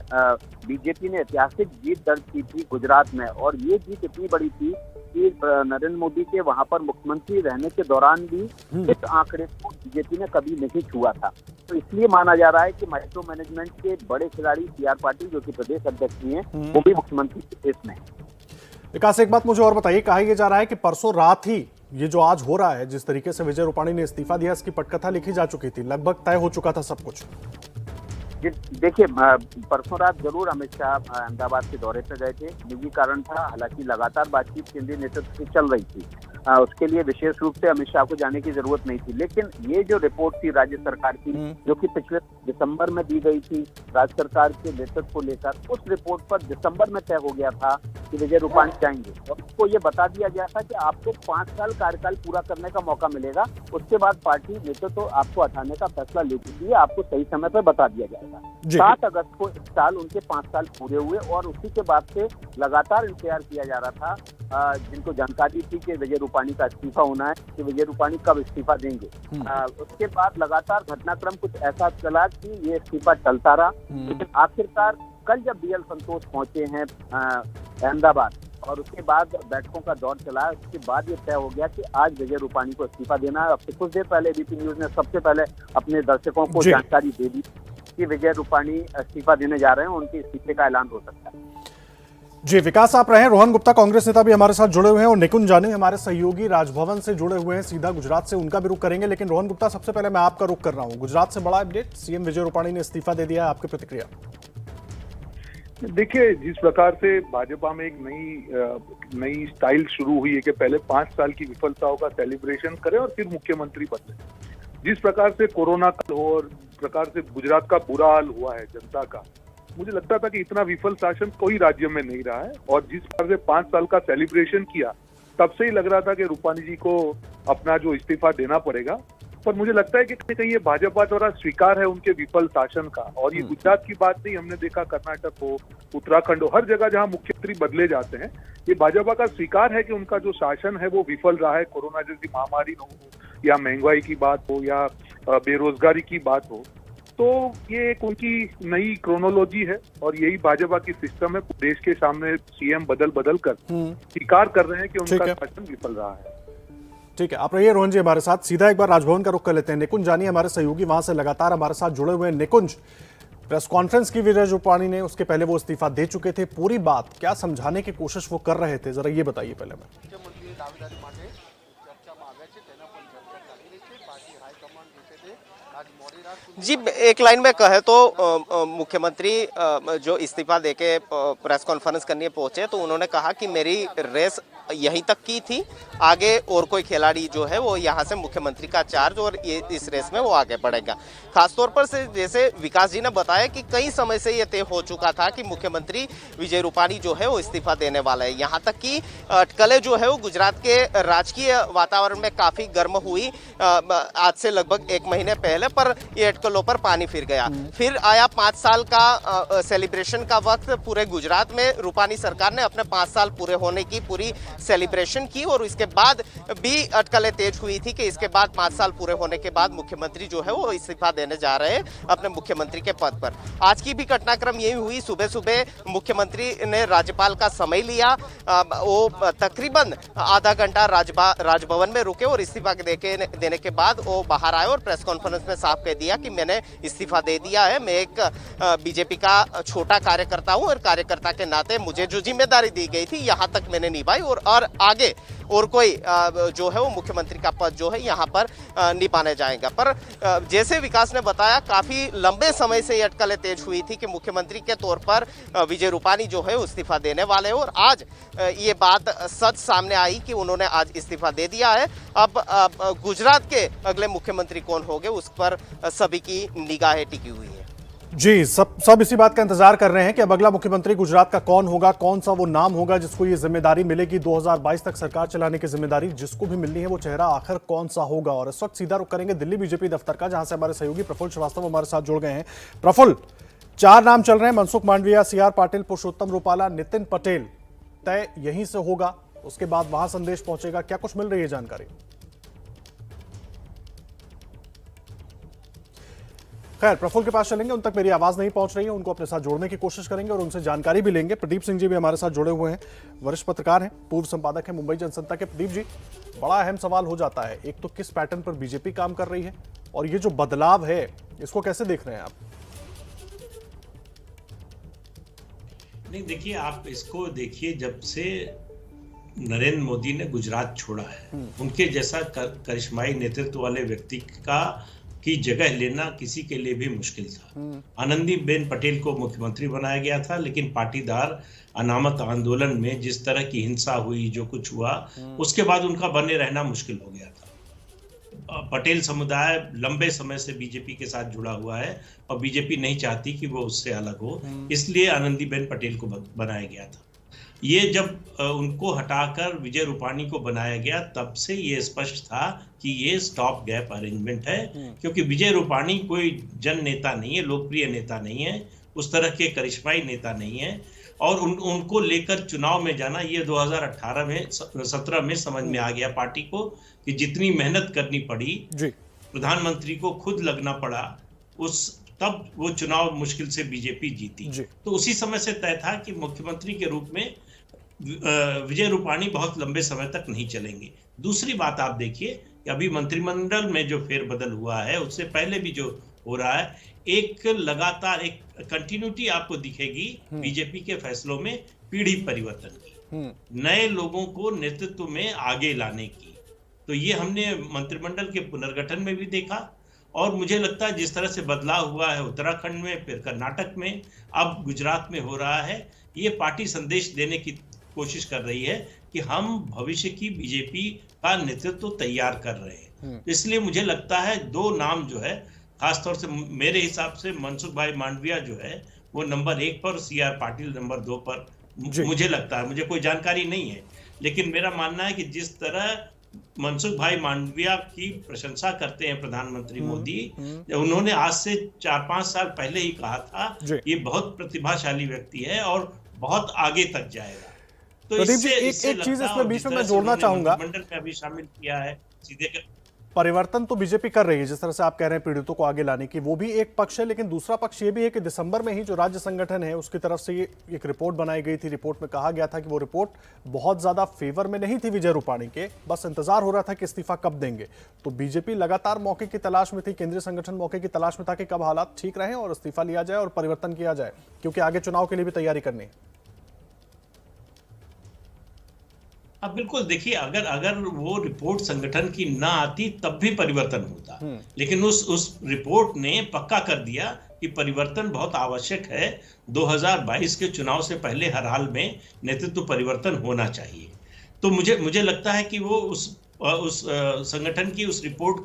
बीजेपी ने ऐतिहासिक जीत दर्ज की थी गुजरात में और ये जीत इतनी बड़ी थी कि नरेंद्र मोदी के वहां पर मुख्यमंत्री रहने के दौरान भी इस आंकड़े को बीजेपी ने कभी नहीं छुआ था। तो इसलिए माना जा रहा है कि माइक्रो मैनेजमेंट के बड़े खिलाड़ी CR पाटिल, जो कि प्रदेश अध्यक्ष भी हैं, वो भी मुख्यमंत्री की रेस में है। विकास, एक बात मुझे और बताइए। कहा यह जा रहा है कि परसों रात ही ये जो आज हो रहा है, जिस तरीके से विजय रूपाणी ने इस्तीफा दिया, इसकी पटकथा लिखी जा चुकी थी, लगभग तय हो चुका था सब कुछ। देखिए, परसों रात जरूर अमित शाह अहमदाबाद के दौरे पर गए थे। निजी कारण था, हालांकि लगातार बातचीत केंद्रीय नेतृत्व से चल रही थी। उसके लिए विशेष रूप से अमित शाह को जाने की जरूरत नहीं थी। लेकिन ये जो रिपोर्ट थी राज्य सरकार की, जो कि पिछले दिसंबर में दी गई थी राज्य सरकार के नेतृत्व को लेकर, उस रिपोर्ट पर दिसंबर में तय हो गया था कि विजय रूपाणी जाएंगे और उसको ये बता दिया गया था कि आपको 5 साल कार्यकाल पूरा करने का मौका मिलेगा, उसके बाद पार्टी नेतृत्व आपको हटाने का फैसला ले चुकी है, आपको सही समय पर बता दिया जाएगा। 7 अगस्त को इस साल उनके 5 साल पूरे हुए और उसी के बाद से लगातार इंतजार किया जा रहा था। जिनको जानकारी थी कि विजय रूपाणी का इस्तीफा होना है, कि विजय रूपाणी कब इस्तीफा देंगे। उसके बाद लगातार घटनाक्रम कुछ ऐसा चला कि ये इस्तीफा चलता रहा, लेकिन आखिरकार कल जब BL संतोष पहुंचे हैं अहमदाबाद और उसके बाद बैठकों का दौर चला, उसके बाद ये तय हो गया कि आज विजय रूपाणी को इस्तीफा देना है। अब से कुछ देर पहले ABP न्यूज ने सबसे पहले अपने दर्शकों को जानकारी दे दी कि विजय रूपाणी इस्तीफा देने जा रहे हैं, उनके इस्तीफे का ऐलान हो सकता है। जी विकास, आप रहे हैं। रोहन गुप्ता कांग्रेस नेता भी हमारे साथ जुड़े हुए हैं और निकुंज जानी हमारे सहयोगी राजभवन से जुड़े हुए हैं, सीधा गुजरात से, उनका भी रुख करेंगे। लेकिन रोहन गुप्ता, सबसे पहले मैं आपका रुख कर रहा हूं। गुजरात से बड़ा अपडेट, CM विजय रूपाणी ने इस्तीफा दे दिया है, आपकी प्रतिक्रिया? देखिए, जिस प्रकार से भाजपा में एक नई स्टाइल शुरू हुई है कि पहले 5 साल की विफलताओं का सेलिब्रेशन करें और फिर मुख्यमंत्री बदले, जिस प्रकार से कोरोना काल हो और प्रकार से गुजरात का बुरा हाल हुआ है जनता का, मुझे लगता था कि इतना विफल शासन कोई राज्य में नहीं रहा है। और जिस प्रकार से 5 साल का सेलिब्रेशन किया, तब से ही लग रहा था कि रूपाणी जी को अपना जो इस्तीफा देना पड़ेगा। पर मुझे लगता है कि कहीं कहीं ये भाजपा द्वारा स्वीकार है उनके विफल शासन का। और ये गुजरात की बात नहीं, हमने देखा कर्नाटक हो, उत्तराखंड हो, हर जगह जहां मुख्यमंत्री बदले जाते हैं, ये भाजपा का स्वीकार है कि उनका जो शासन है वो विफल रहा है। कोरोना जैसी महामारी हो या महंगाई की बात हो या बेरोजगारी की बात हो, तो ये एक उनकी नई क्रोनोलॉजी है और यही भाजपा की सिस्टम है। देश के सामने सीएम बदल बदल कर स्वीकार कर रहे हैं कि उनका शासन विफल रहा है। ठीक है, आप रहिए रोहन जी हमारे साथ। सीधा एक बार राजभवन का रुख कर लेते हैं। निकुंज जानिए हमारे सहयोगी वहां से लगातार हमारे साथ जुड़े हुए हैं। निकुंज, प्रेस कॉन्फ्रेंस की विजय रूपाणी ने, उसके पहले वो इस्तीफा दे चुके थे, पूरी बात क्या समझाने की कोशिश वो कर रहे थे, जरा ये बताइए पहले में। जी, एक लाइन में कहे तो मुख्यमंत्री जो इस्तीफा देके प्रेस कॉन्फ्रेंस करने पहुंचे तो उन्होंने कहा कि मेरी रेस यहीं तक की थी, आगे और कोई खिलाड़ी जो है वो यहाँ से मुख्यमंत्री का चार्ज और ये इस रेस में वो आगे बढ़ेगा। खासतौर पर से जैसे विकास जी ने बताया कि कई समय से ये तय हो चुका था कि मुख्यमंत्री विजय रूपाणी जो है वो इस्तीफा देने वाला है। यहाँ तक कि अटकलें जो है वो गुजरात के राजकीय वातावरण में काफी गर्म हुई आज से लगभग 1 महीने पहले, पर ये अटकलों पर पानी फिर गया। फिर आया 5 साल का सेलिब्रेशन का वक्त पूरे गुजरात में। रूपाणी सरकार ने अपने 5 साल पूरे होने की पूरी सेलिब्रेशन की और इसके बाद भी अटकलें तेज हुई थी कि इसके बाद 5 साल पूरे होने के बाद मुख्यमंत्री जो है वो इस्तीफा देने जा रहे हैं अपने मुख्यमंत्री के पद पर। आज की भी घटनाक्रम यही हुई। सुबह सुबह मुख्यमंत्री ने राज्यपाल का समय लिया, वो तकरीबन आधा घंटा राजभवन में रुके और इस्तीफा देने के बाद वो बाहर आए और प्रेस कॉन्फ्रेंस में साफ कह दिया कि मैंने इस्तीफा दे दिया है। मैं एक बीजेपी का छोटा कार्यकर्ता हूं और कार्यकर्ता के नाते मुझे जो जिम्मेदारी दी गई थी यहां तक मैंने निभाई और आगे और कोई जो है वो मुख्यमंत्री का पद जो है यहाँ पर निभाने जाएगा। पर जैसे विकास ने बताया काफी लंबे समय से ये अटकलें तेज हुई थी कि मुख्यमंत्री के तौर पर विजय रूपाणी जो है इस्तीफा देने वाले और आज ये बात सच सामने आई कि उन्होंने आज इस्तीफा दे दिया है। अब गुजरात के अगले मुख्यमंत्री कौन होंगे उस पर सभी की निगाहें टिकी हुई है। जी, सब इसी बात का इंतजार कर रहे हैं कि अब अगला मुख्यमंत्री गुजरात का कौन होगा, कौन सा वो नाम होगा जिसको ये जिम्मेदारी मिलेगी। 2022 तक सरकार चलाने की जिम्मेदारी जिसको भी मिलनी है, वो चेहरा आखिर कौन सा होगा। और इस वक्त सीधा रुख करेंगे दिल्ली बीजेपी दफ्तर का, जहां से हमारे सहयोगी प्रफुल्ल श्रीवास्तव हमारे साथ जुड़ गए हैं। प्रफुल्ल, 4 नाम चल रहे हैं, मनसुख मांडविया, CR पाटिल, पुरुषोत्तम रूपाला, नितिन पटेल। तय यहीं से होगा, उसके बाद वहां संदेश पहुंचेगा, क्या कुछ मिल रही है जानकारी? खैर, प्रफुल्ल के पास चलेंगे, उन तक मेरी आवाज नहीं पहुंच रही है, उनको अपने साथ जोड़ने की कोशिश करेंगे और उनसे जानकारी भी लेंगे। प्रदीप सिंह जी भी हमारे साथ जुड़े हुए हैं, वरिष्ठ पत्रकार हैं, पूर्व संपादक हैं मुंबई जनसत्ता के। प्रदीप जी, बड़ा अहम सवाल हो जाता है, एक तो किस पैटर्न पर बीजेपी काम कर रही है और ये जो बदलाव है इसको कैसे देख रहे हैं आप? नहीं, देखिए, आप इसको देखिए, जब से नरेंद्र मोदी ने गुजरात छोड़ा है, उनके जैसा करिश्माई नेतृत्व वाले व्यक्ति की जगह लेना किसी के लिए भी मुश्किल था। आनंदीबेन पटेल को मुख्यमंत्री बनाया गया था, लेकिन पाटीदार अनामत आंदोलन में जिस तरह की हिंसा हुई, जो कुछ हुआ, उसके बाद उनका बने रहना मुश्किल हो गया था। पटेल समुदाय लंबे समय से बीजेपी के साथ जुड़ा हुआ है और बीजेपी नहीं चाहती कि वो उससे अलग हो, इसलिए आनंदीबेन पटेल को बनाया गया था। ये जब उनको हटाकर विजय रूपाणी को बनाया गया, तब से ये स्पष्ट था कि ये स्टॉप गैप अरेंजमेंट है, क्योंकि विजय रूपाणी कोई जन नेता नहीं है, लोकप्रिय नेता नहीं है, उस तरह के करिश्माई नेता नहीं है। और उनको लेकर चुनाव में जाना, ये 2018 में 17 में समझ में आ गया पार्टी को कि जितनी मेहनत करनी पड़ी, प्रधानमंत्री को खुद लगना पड़ा, तब वो चुनाव मुश्किल से बीजेपी जीती। तो उसी समय से तय था कि मुख्यमंत्री के रूप में विजय रूपाणी बहुत लंबे समय तक नहीं चलेंगे। दूसरी बात आप देखिए कि अभी मंत्रिमंडल में जो फेरबदल हुआ है, उससे पहले भी जो हो रहा है, एक लगातार एक कंटिन्यूटी आपको दिखेगी बीजेपी के फैसलों में, पीढ़ी परिवर्तन की, नए लोगों को नेतृत्व में आगे लाने की। तो ये हमने मंत्रिमंडल के पुनर्गठन में भी देखा और मुझे लगता है जिस तरह से बदलाव हुआ है उत्तराखंड में, फिर कर्नाटक में, अब गुजरात में हो रहा है, ये पार्टी संदेश देने की कोशिश कर रही है कि हम भविष्य की बीजेपी का नेतृत्व तैयार कर रहे हैं। इसलिए मुझे लगता है 2 नाम जो है, खासतौर से मेरे हिसाब से मनसुख भाई मांडविया जो है वो नंबर 1 पर, CR पाटिल नंबर 2 पर मुझे लगता है। मुझे कोई जानकारी नहीं है, लेकिन मेरा मानना है कि जिस तरह मनसुख भाई मांडविया की प्रशंसा करते हैं प्रधानमंत्री मोदी। उन्होंने आज से 4-5 साल पहले ही कहा था ये बहुत प्रतिभाशाली व्यक्ति है और बहुत आगे तक जाएगा। तो प्रदीप जी, एक चीज इसमें बीच में मैं जोड़ना चाहूंगा, मंत्रिमंडल में अभी शामिल किया है सीधे परिवर्तन तो बीजेपी कर रही है, जिस तरह से आप कह रहे हैं पीड़ितों को आगे लाने की, वो भी एक पक्ष है, लेकिन दूसरा पक्ष ये भी है कि दिसंबर में ही जो राज्य संगठन है उसकी तरफ से ये एक रिपोर्ट बनाई गई थी। रिपोर्ट में कहा गया था कि वो रिपोर्ट बहुत ज्यादा फेवर में नहीं थी विजय रूपाणी के, बस इंतजार हो रहा था कि इस्तीफा कब देंगे। तो बीजेपी लगातार मौके की तलाश में थी, केंद्रीय संगठन मौके की तलाश में था कि कब हालात ठीक रहे और इस्तीफा लिया जाए और परिवर्तन किया जाए, क्योंकि आगे चुनाव के लिए भी तैयारी करनी है। अब बिल्कुल देखिए, अगर वो रिपोर्ट संगठन की ना आती तब भी परिवर्तन होता, लेकिन उस रिपोर्ट ने पक्का कर दिया कि परिवर्तन बहुत आवश्यक है। 2022 के चुनाव से पहले हर हाल में नेतृत्व परिवर्तन होना चाहिए। तो मुझे लगता है कि वो उस संगठन की उस रिपोर्ट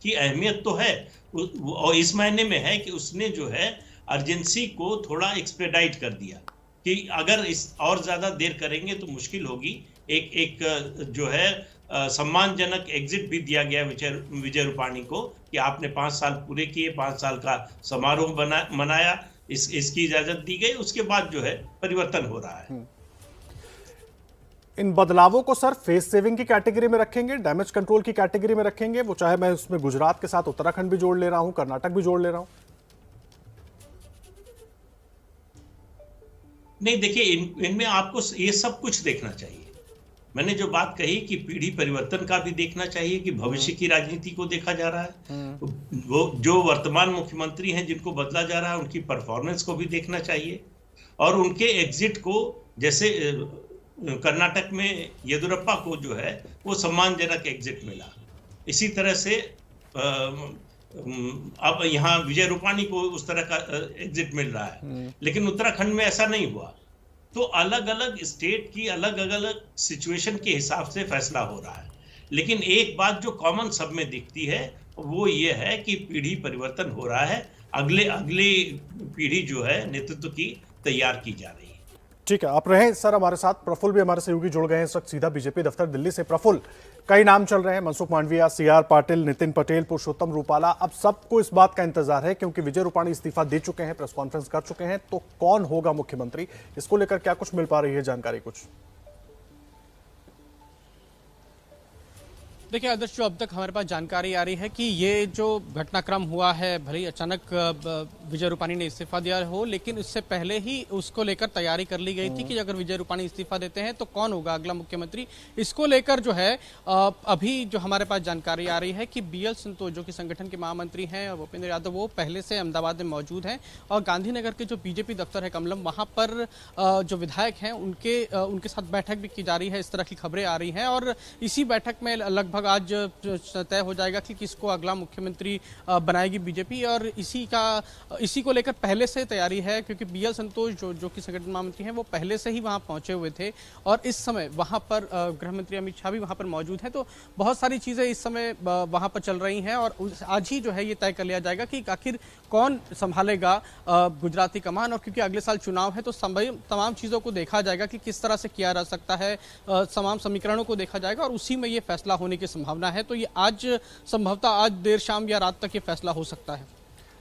की अहमियत तो है, और इस मायने में है कि उसने जो है अर्जेंसी को थोड़ा एक्सपेडाइट कर दिया कि अगर इस और ज्यादा देर करेंगे तो मुश्किल होगी। एक जो है सम्मानजनक एग्जिट भी दिया गया विजय रूपाणी को कि आपने 5 साल पूरे किए, 5 साल का समारोह मनाया, इसकी इजाजत दी गई। उसके बाद जो है परिवर्तन हो रहा है। इन बदलावों को सर फेस सेविंग की कैटेगरी में रखेंगे, डैमेज कंट्रोल की कैटेगरी में रखेंगे, वो चाहे मैं उसमें गुजरात के साथ उत्तराखंड भी जोड़ ले रहा हूं, कर्नाटक भी जोड़ ले रहा हूं? नहीं, देखिए इनमें आपको ये सब कुछ देखना चाहिए। मैंने जो बात कही कि पीढ़ी परिवर्तन का भी देखना चाहिए कि भविष्य की राजनीति को देखा जा रहा है। वो जो वर्तमान मुख्यमंत्री हैं जिनको बदला जा रहा है उनकी परफॉर्मेंस को भी देखना चाहिए, और उनके एग्जिट को, जैसे कर्नाटक में येदियुरप्पा को जो है वो सम्मानजनक एग्जिट मिला, इसी तरह से अब यहाँ विजय रूपाणी को उस तरह का एग्जिट मिल रहा है, लेकिन उत्तराखंड में ऐसा नहीं हुआ। तो अलग अलग स्टेट की अलग अलग सिचुएशन के हिसाब से फैसला हो रहा है, लेकिन एक बात जो कॉमन सब में दिखती है वो ये है कि पीढ़ी परिवर्तन हो रहा है। अगली पीढ़ी जो है नेतृत्व की तैयार की जा रही है। ठीक है, आप रहे सर हमारे साथ। प्रफुल्ल भी हमारे सहयोगी जुड़ गए हैं इस वक्त सीधा बीजेपी दफ्तर दिल्ली से। प्रफुल्ल, कई नाम चल रहे हैं, मनसुख मांडविया, CR पाटिल, नितिन पटेल, पुरुषोत्तम रूपाला। अब सबको इस बात का इंतजार है क्योंकि विजय रूपाणी इस्तीफा दे चुके हैं, प्रेस कॉन्फ्रेंस कर चुके हैं, तो कौन होगा मुख्यमंत्री, इसको लेकर क्या कुछ मिल पा रही है जानकारी? कुछ देखिए आदर्श, जो अब तक हमारे पास जानकारी आ रही है कि ये जो घटनाक्रम हुआ है, भले ही अचानक विजय रूपाणी ने इस्तीफा दिया हो, लेकिन इससे पहले ही उसको लेकर तैयारी कर ली गई थी कि अगर विजय रूपाणी इस्तीफा देते हैं तो कौन होगा अगला मुख्यमंत्री। इसको लेकर जो है अभी जो हमारे पास जानकारी आ रही है कि BL संतोष, जो कि संगठन के महामंत्री हैं, भूपेंद्र यादव, वो पहले से अहमदाबाद में मौजूद हैं, और गांधीनगर के जो बीजेपी दफ्तर है कमलम, वहाँ पर जो विधायक हैं उनके साथ बैठक भी की जा रही है, इस तरह की खबरें आ रही हैं। और इसी बैठक में लगभग आज तय हो जाएगा कि किसको अगला मुख्यमंत्री बनाएगी बीजेपी, और इसी को लेकर पहले से तैयारी है, क्योंकि BL संतोष जो कि संगठन महामंत्री हैं वो पहले से ही वहां पहुंचे हुए थे, और इस समय वहां पर गृह मंत्री अमित शाह भी वहां पर मौजूद हैं। तो बहुत सारी चीजें इस समय वहां पर चल रही हैं, और आज ही जो है ये तय कर लिया जाएगा कि आखिर कौन संभालेगा गुजराती कमान। और क्योंकि अगले साल चुनाव है तो तमाम चीजों को देखा जाएगा कि किस तरह से किया जा सकता है, तमाम समीकरणों को देखा जाएगा, और उसी में ये फैसला होने की संभावना है। तो ये आज संभवतः आज देर शाम या रात तक ये फैसला हो सकता है।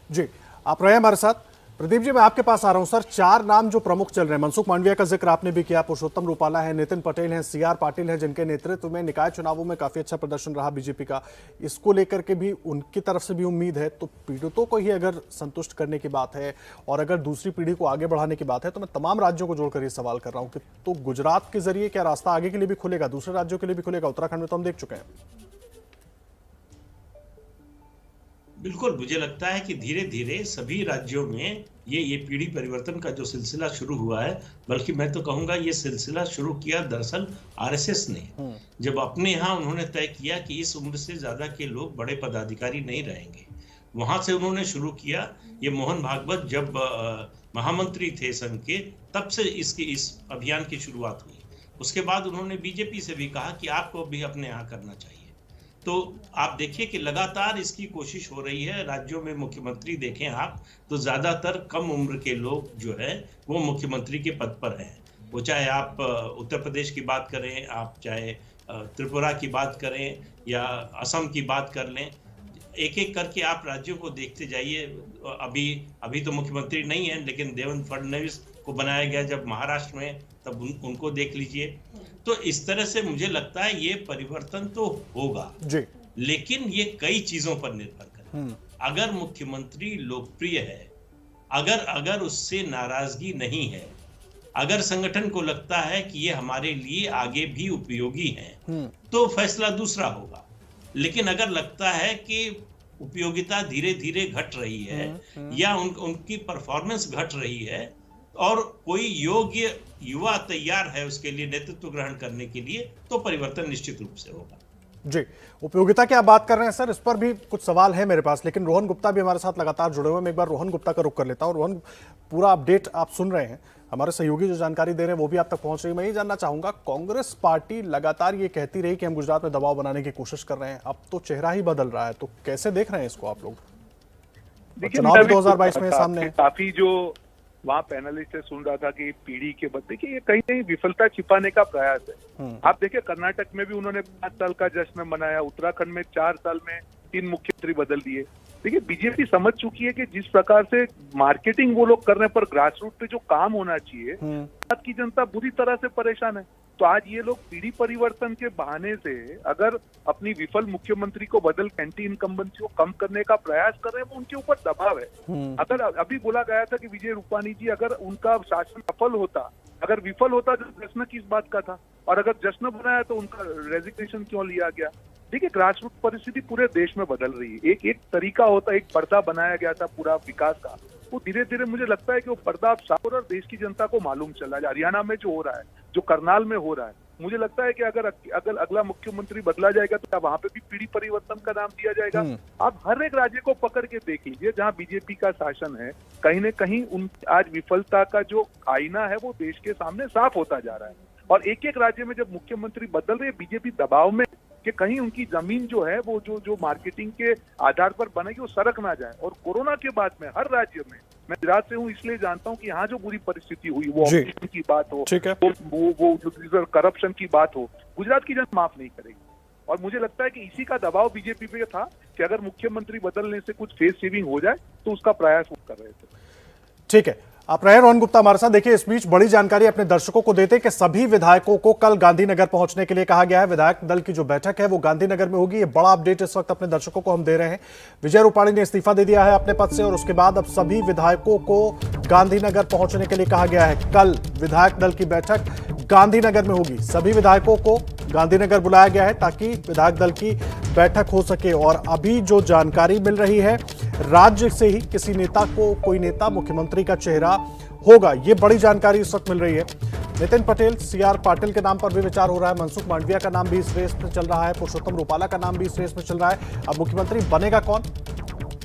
जी, आप रहे हमारे साथ। प्रदीप जी, मैं आपके पास आ रहा हूं सर। 4 नाम जो प्रमुख चल रहे हैं, मनसुख मांडविया का जिक्र आपने भी किया, पुरुषोत्तम रूपाला है, नितिन पटेल हैं, CR पाटिल हैं, जिनके नेतृत्व में निकाय चुनावों में काफी अच्छा प्रदर्शन रहा बीजेपी का, इसको लेकर के भी उनकी तरफ से भी उम्मीद है। तो पीड़ितों को ही अगर संतुष्ट करने की बात है और अगर दूसरी पीढ़ी को आगे बढ़ाने की बात है, तो मैं तमाम राज्यों को जोड़कर ये सवाल कर रहा हूं कि तो गुजरात के जरिए क्या रास्ता आगे के लिए भी खुलेगा, दूसरे राज्यों के लिए भी खुलेगा? उत्तराखंड में तो हम देख चुके हैं। बिल्कुल, मुझे लगता है कि धीरे धीरे सभी राज्यों में ये पीढ़ी परिवर्तन का जो सिलसिला शुरू हुआ है, बल्कि मैं तो कहूंगा ये सिलसिला शुरू किया दरअसल RSS ने, जब अपने यहाँ उन्होंने तय किया कि इस उम्र से ज्यादा के लोग बड़े पदाधिकारी नहीं रहेंगे, वहां से उन्होंने शुरू किया। ये मोहन भागवत जब महामंत्री थे संघ के, तब से इस अभियान की शुरुआत हुई। उसके बाद उन्होंने बीजेपी से भी कहा कि आपको भी अपने यहाँ करना चाहिए। तो आप देखिए कि लगातार इसकी कोशिश हो रही है। राज्यों में मुख्यमंत्री देखें आप तो ज्यादातर कम उम्र के लोग जो है वो मुख्यमंत्री के पद पर हैं। वो चाहे आप उत्तर प्रदेश की बात करें, आप चाहे त्रिपुरा की बात करें या असम की बात कर लें, एक एक करके आप राज्यों को देखते जाइए। अभी तो मुख्यमंत्री नहीं है, लेकिन देवेंद्र फडणवीस को बनाया गया जब महाराष्ट्र में, तब उनको देख लीजिए। तो इस तरह से मुझे लगता है ये परिवर्तन तो होगा जी, लेकिन ये कई चीजों पर निर्भर करेगा। अगर मुख्यमंत्री लोकप्रिय है, अगर उससे नाराजगी नहीं है, अगर संगठन को लगता है कि ये हमारे लिए आगे भी उपयोगी है, तो फैसला दूसरा होगा। लेकिन अगर लगता है कि उपयोगिता धीरे धीरे घट रही है या उनकी परफॉर्मेंस घट रही है और कोई योग्य युवा तैयार है उसके लिए नेतृत्व ग्रहण करने के लिए, तो परिवर्तन निश्चित रूप से होगा। जी, उपयोगिता की आप बात कर रहे हैं सर, इस पर भी कुछ सवाल है मेरे पास, लेकिन रोहन गुप्ता भी हमारे साथ लगातार जुड़े हुए हैं। मैं एक बार रोहन गुप्ता का रुख कर लेता हूं। रोहन, पूरा अपडेट आप सुन रहे हैं, हमारे सहयोगी जो जानकारी दे रहे हैं वो भी आप तक पहुंच रही है। मैं ये जानना चाहूंगा, कांग्रेस पार्टी लगातार ये कहती रही कि हम गुजरात में दबाव बनाने की कोशिश कर रहे हैं, अब तो चेहरा ही बदल रहा है, तो कैसे देख रहे हैं इसको आप लोग? चुनाव 2022 में सामने काफी जो वहाँ पैनलिस्ट से सुन रहा था कि पीढ़ी के बच्चे की ये कहीं कहीं विफलता छिपाने का प्रयास है। आप देखिए, कर्नाटक में भी उन्होंने 5 साल का जश्न मनाया, उत्तराखंड में 4 साल में 3 मुख्यमंत्री बदल दिए। देखिए, बीजेपी समझ चुकी है कि जिस प्रकार से मार्केटिंग वो लोग करने पर ग्रास रूट पे जो काम होना चाहिए, आज की जनता बुरी तरह से परेशान है। तो आज ये लोग पीढ़ी परिवर्तन के बहाने से अगर अपनी विफल मुख्यमंत्री को बदल एंटी इनकम्बेंसी को कम करने का प्रयास कर रहे हैं, वो उनके ऊपर दबाव है। अगर अभी बोला गया था कि विजय रूपाणी जी अगर उनका शासन सफल होता, अगर विफल होता तो जश्न किस बात का था, और अगर जश्न बनाया तो उनका रेजिग्नेशन क्यों लिया गया। देखिए, ग्रास रूट परिस्थिति पूरे देश में बदल रही है। एक पर्दा होता, एक पर्दा बनाया गया था पूरा विकास का, वो धीरे धीरे मुझे लगता है कि वो पर्दा अब साफ और देश की जनता को मालूम चला है। हरियाणा में जो हो रहा है, जो करनाल में हो रहा है, मुझे लगता है कि अगर अगला मुख्यमंत्री बदला जाएगा तो वहां पे भी पीढ़ी परिवर्तन का नाम दिया जाएगा। आप हर एक राज्य को पकड़ के देख लीजिए जहां बीजेपी का शासन है, कहीं न कहीं आज विफलता का जो आईना है वो देश के सामने साफ होता जा रहा है। और एक एक राज्य में जब मुख्यमंत्री बदल रहे, बीजेपी दबाव में कि कहीं उनकी जमीन जो है वो जो मार्केटिंग के आधार पर बनेगी वो सरक ना जाए। और कोरोना के बाद में हर राज्य में, मैं गुजरात से हूँ इसलिए जानता हूँ कि यहाँ जो बुरी परिस्थिति हुई, वो ऑपरेशन की बात हो, वो जो करप्शन की बात हो, गुजरात की जनता माफ नहीं करेगी। और मुझे लगता है कि इसी का दबाव बीजेपी पे था कि अगर मुख्यमंत्री बदलने से कुछ फेस सेविंग हो जाए तो उसका प्रयास वो कर रहे थे। ठीक है, आप रहे रोहन गुप्ता हमारे साथ। देखिए, इस बीच बड़ी जानकारी अपने दर्शकों को देते कि सभी विधायकों को कल गांधीनगर पहुंचने के लिए कहा गया है। विधायक दल की जो बैठक है वो गांधीनगर में होगी। ये बड़ा अपडेट इस वक्त अपने दर्शकों को हम दे रहे हैं। विजय रूपाणी ने इस्तीफा दे दिया है अपने पद से और उसके बाद अब सभी विधायकों को गांधीनगर पहुंचने के लिए कहा गया है। कल विधायक दल की बैठक गांधीनगर में होगी। सभी विधायकों को गांधीनगर बुलाया गया है ताकि विधायक दल की बैठक हो सके। और अभी जो जानकारी मिल रही है, राज्य से ही किसी नेता को, कोई नेता मुख्यमंत्री का चेहरा होगा, ये बड़ी जानकारी इस वक्त मिल रही है। नितिन पटेल, सीआर पाटिल के नाम पर भी विचार हो रहा है। मनसुख मांडविया का नाम भी इस रेस में चल रहा है। पुरुषोत्तम रूपाला का नाम भी इस रेस में चल रहा है। अब मुख्यमंत्री बनेगा कौन,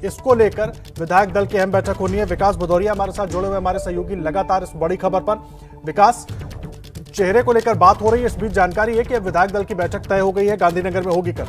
इसको लेकर विधायक दल की अहम बैठक होनी है। विकास भदौरिया हमारे साथ जुड़े हुए, हमारे सहयोगी, लगातार इस बड़ी खबर पर। विकास, चेहरे को लेकर बात हो रही है, इस बीच जानकारी है कि विधायक दल की बैठक तय हो गई है, गांधीनगर में होगी कल।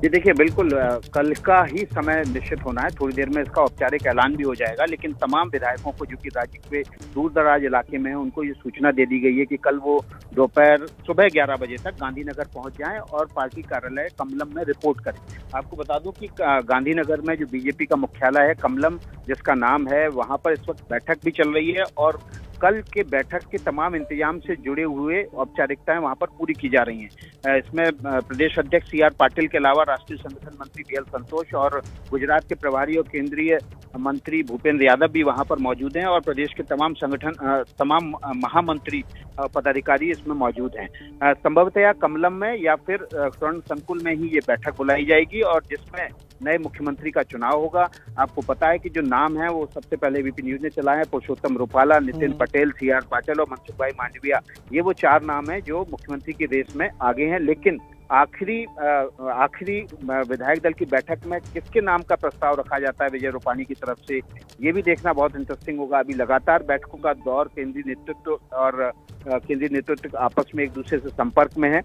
ये देखिए, बिल्कुल कल का ही समय निश्चित होना है। थोड़ी देर में इसका औपचारिक ऐलान भी हो जाएगा, लेकिन तमाम विधायकों को जो कि राज्य के दूर दराज इलाके में हैं, उनको ये सूचना दे दी गई है कि कल वो सुबह 11 बजे तक गांधीनगर पहुंच जाएं और पार्टी कार्यालय कमलम में रिपोर्ट करें। आपको बता दूं कि गांधीनगर में जो बीजेपी का मुख्यालय है कमलम जिसका नाम है, वहां पर इस वक्त बैठक भी चल रही है और कल के बैठक के तमाम इंतजाम से जुड़े हुए औपचारिकताएं वहां पर पूरी की जा रही हैं। इसमें प्रदेश अध्यक्ष सीआर पाटिल के अलावा राष्ट्रीय संगठन मंत्री बीएल संतोष और गुजरात के प्रभारी और केंद्रीय मंत्री भूपेंद्र यादव भी वहां पर मौजूद हैं और प्रदेश के तमाम महामंत्री पदाधिकारी इसमें मौजूद हैं। संभवतया कमलम में या फिर स्वर्ण संकुल में ही ये बैठक बुलाई जाएगी और जिसमें नए मुख्यमंत्री का चुनाव होगा। आपको पता है कि जो नाम है वो सबसे पहले वीपी न्यूज ने चलाया है, पुरुषोत्तम रूपाला, नितिन पटेल, सीआर पाटिल और मनसुख भाई मांडविया। ये वो 4 नाम है जो मुख्यमंत्री की रेस में आगे हैं। लेकिन आखिरी विधायक दल की बैठक में किसके नाम का प्रस्ताव रखा जाता है विजय रूपाणी की तरफ से, ये भी देखना बहुत इंटरेस्टिंग होगा। अभी लगातार बैठकों का दौर, केंद्रीय नेतृत्व आपस में एक दूसरे से संपर्क में है।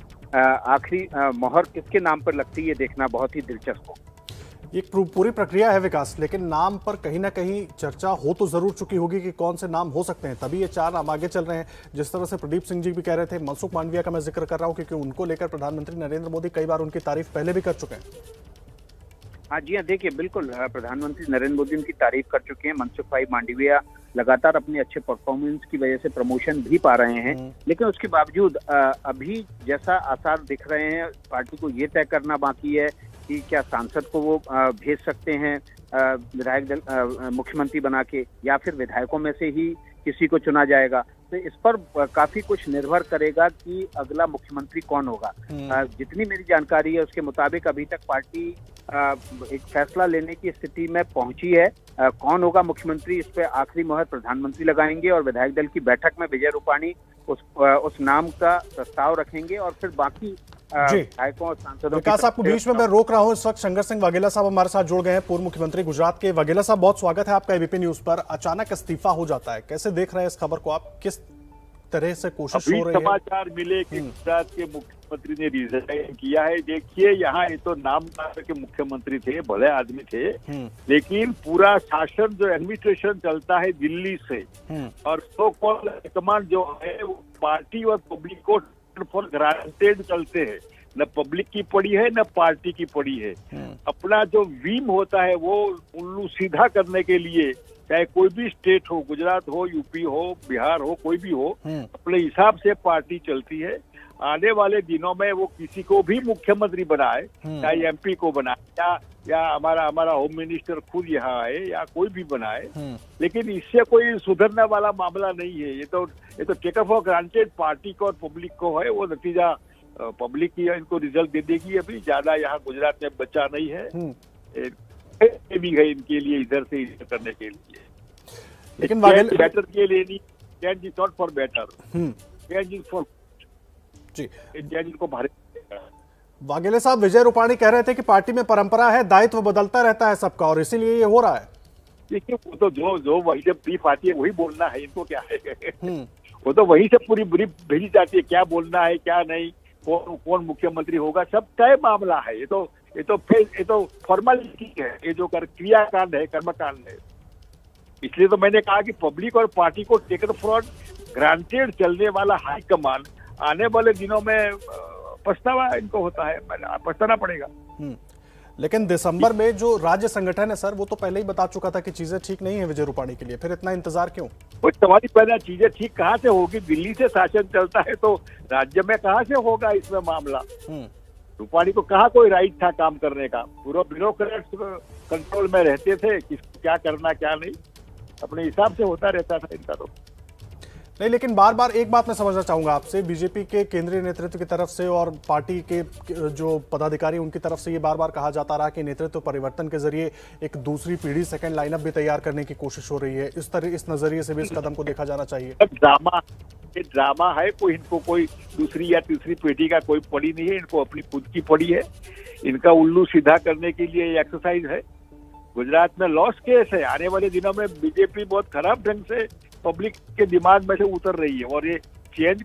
आखिरी मोहर किसके नाम पर लगती है, ये देखना बहुत ही दिलचस्प होगा। ये पूरी प्रक्रिया है विकास, लेकिन नाम पर कहीं ना कहीं चर्चा हो तो जरूर चुकी होगी कि कौन से नाम हो सकते हैं, तभी ये 4 नाम आगे चल रहे हैं। जिस तरह से प्रदीप सिंह जी भी कह रहे थे, मनसुख मांडविया का मैं जिक्र कर रहा हूं क्योंकि उनको लेकर प्रधानमंत्री नरेंद्र मोदी कई बार उनकी तारीफ पहले भी कर चुके हैं। हाँ जी हाँ, देखिए बिल्कुल प्रधानमंत्री नरेंद्र मोदी उनकी तारीफ कर चुके हैं। मनसुख भाई मांडविया लगातार अपने अच्छे परफॉर्मेंस की वजह से प्रमोशन भी पा रहे हैं, लेकिन उसके बावजूद अभी जैसा आसार दिख रहे हैं, पार्टी को ये तय करना बाकी है कि क्या सांसद को वो भेज सकते हैं विधायक दल मुख्यमंत्री बना के, या फिर विधायकों में से ही किसी को चुना जाएगा। तो इस पर काफी कुछ निर्भर करेगा कि अगला मुख्यमंत्री कौन होगा। जितनी मेरी जानकारी है उसके मुताबिक अभी तक पार्टी एक फैसला लेने की स्थिति में पहुंची है। कौन होगा मुख्यमंत्री, इस पे आखिरी मोहर प्रधानमंत्री लगाएंगे और विधायक दल की बैठक में विजय रूपाणी उस नाम का प्रस्ताव रखेंगे और फिर बाकी विधायकों और सांसदों। विकास, आपको बीच में मैं रोक रहा हूं, इस वक्त शंकर सिंह वाघेला साहब हमारे साथ जुड़ गए हैं, पूर्व मुख्यमंत्री गुजरात के। वाघेला साहब, बहुत स्वागत है आपका एबीपी न्यूज पर। अचानक इस्तीफा हो जाता है, कैसे देख रहे हैं इस खबर को आप? किस तरह से कोशिश हो रही है? समाचार मिले कि गुजरात के मुख्यमंत्री ने रिजाइन किया है। देखिए, यहाँ ये तो नाम के मुख्यमंत्री थे, भले आदमी थे, लेकिन पूरा शासन जो एडमिनिस्ट्रेशन चलता है दिल्ली से, और सो कॉल्ड कमांड जो है वो पार्टी और पब्लिक को फॉर ग्रांटेड चलते हैं। न पब्लिक की पड़ी है न पार्टी की पड़ी है। अपना जो विम होता है वो उल्लू सीधा करने के लिए, चाहे कोई भी स्टेट हो, गुजरात हो, यूपी हो, बिहार हो, कोई भी हो, अपने हिसाब से पार्टी चलती है। आने वाले दिनों में वो किसी को भी मुख्यमंत्री बनाए, चाहे एमपी को बनाए या हमारा होम मिनिस्टर खुद यहाँ आए या कोई भी बनाए, लेकिन इससे कोई सुधरने वाला मामला नहीं है। ये तो टेक फॉर ग्रांटेड पार्टी को और पब्लिक को है। वो नतीजा पब्लिक की इनको रिजल्ट दे देगी। अभी ज्यादा यहाँ गुजरात में बचा नहीं है, भी है इनके लिए इधर से इधर करने के लिए। लेकिन बेटर के लिए नहीं, change is not for better, change is for change को भारी। वाघेला साहब, विजय रूपाणी कह रहे थे कि पार्टी में परंपरा है, दायित्व बदलता रहता है सबका और इसीलिए ये हो रहा है। देखिए, वो तो जो वही जब ब्रीफ आती है वही बोलना है, इनको क्या है। वो तो वहीं से पूरी ब्रीफ भेजी जाती है, क्या बोलना है क्या नहीं, कौन मुख्यमंत्री होगा, सब तय मामला है। ये तो फॉर्मेलिटी है, ये जो क्रियाकांड है, कर्मकांड है। इसलिए तो मैंने कहा कि पब्लिक और पार्टी को टेकन फॉर ग्रांटेड चलने वाला हाई कमान आने वाले दिनों में पछतावा इनको होता है, पछताना पड़ेगा। लेकिन दिसंबर में जो राज्य संगठन है सर, वो तो पहले ही बता चुका था कि चीजें ठीक नहीं है विजय रूपाणी के लिए, फिर इतना इंतजार क्यों? वो तुम्हारी पहले चीजें ठीक कहाँ से होगी? दिल्ली से शासन चलता है तो राज्य में कहाँ से होगा इसमें मामला? रूपाणी को कहाँ कोई राइट था काम करने का? पूरा ब्यूरोक्रेट्स कंट्रोल में रहते थे, किसको क्या करना क्या नहीं, अपने हिसाब से होता रहता था इनका तो नहीं। लेकिन बार बार एक बात मैं समझना चाहूंगा आपसे, बीजेपी के केंद्रीय नेतृत्व की तरफ से और पार्टी के जो पदाधिकारी उनकी तरफ से ये बार बार कहा जाता रहा कि नेतृत्व परिवर्तन के जरिए एक दूसरी पीढ़ी, सेकंड लाइनअप भी तैयार करने की कोशिश हो रही है। इस नजरिए से भी इस कदम को देखा जाना चाहिए। ड्रामा है, इनको कोई दूसरी या तीसरी पीढ़ी का कोई पड़ी नहीं है, इनको अपनी खुद की पड़ी है। इनका उल्लू सीधा करने के लिए एक्सरसाइज है। गुजरात में लॉस केस है। आने वाले दिनों में बीजेपी बहुत खराब ढंग से पब्लिक के दिमाग में से उतर रही है, और ये चेंज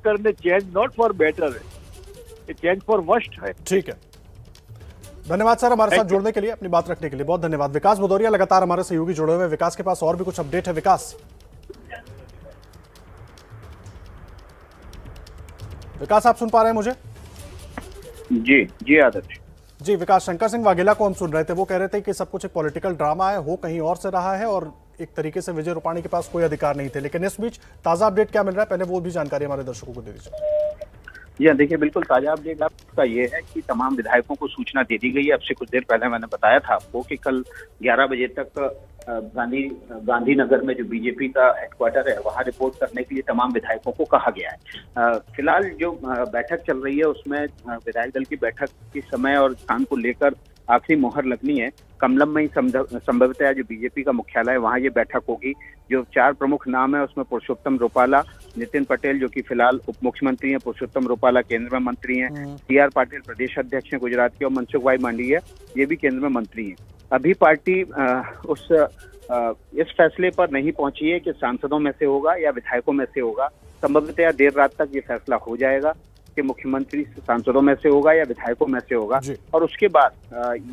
नॉट फॉर बेटर है, ये चेंज फॉर वर्स्ट है। ठीक है, धन्यवाद सर हमारे साथ जुड़ने के लिए, अपनी बात रखने के लिए बहुत धन्यवाद। विकास भदौरिया लगातार हमारे सहयोगी जुड़े हुए हैं। विकास के पास और भी कुछ अपडेट है। विकास आप सुन पा रहे हैं मुझे? जी आदर्श जी। विकास, शंकर सिंह वाघेला को हम सुन रहे थे, वो कह रहे थे कि सब कुछ एक पॉलिटिकल ड्रामा है, हो कहीं और से रहा है और एक तरीके से विजय रूपाणी के पास कोई अधिकार नहीं थे। लेकिन इस बीच ताजा अपडेट क्या मिल रहा है, पहले वो भी जानकारी हमारे दर्शकों को दे दीजिए। जी देखिए, बिल्कुल ताजा अपडेट आपका ये है कि तमाम विधायकों को सूचना दे दी गई है। अब से कुछ देर पहले मैंने बताया था आपको कि कल 11 बजे तक गांधीनगर में जो बीजेपी का हेडक्वार्टर है वहां रिपोर्ट करने के लिए तमाम विधायकों को कहा गया है। फिलहाल जो बैठक चल रही है उसमें विधायक दल की बैठक के समय और स्थान को लेकर आखिरी मोहर लगनी है। कमलम में ही संभवतः जो बीजेपी का मुख्यालय है वहां ये बैठक होगी। जो 4 प्रमुख नाम है उसमें पुरुषोत्तम रूपाला, नितिन पटेल जो कि फिलहाल उप मुख्यमंत्री हैं, पुरुषोत्तम रूपाला केंद्र में मंत्री हैं, टी.आर. पाटिल प्रदेश अध्यक्ष हैं गुजरात के, और मनसुख भाई मांडविया ये भी केंद्र में मंत्री हैं। अभी पार्टी इस फैसले पर नहीं पहुंची है कि सांसदों में से होगा या विधायकों में से होगा। संभवतः देर रात तक ये फैसला हो जाएगा कि मुख्यमंत्री सांसदों में से होगा या विधायकों में से होगा, और उसके बाद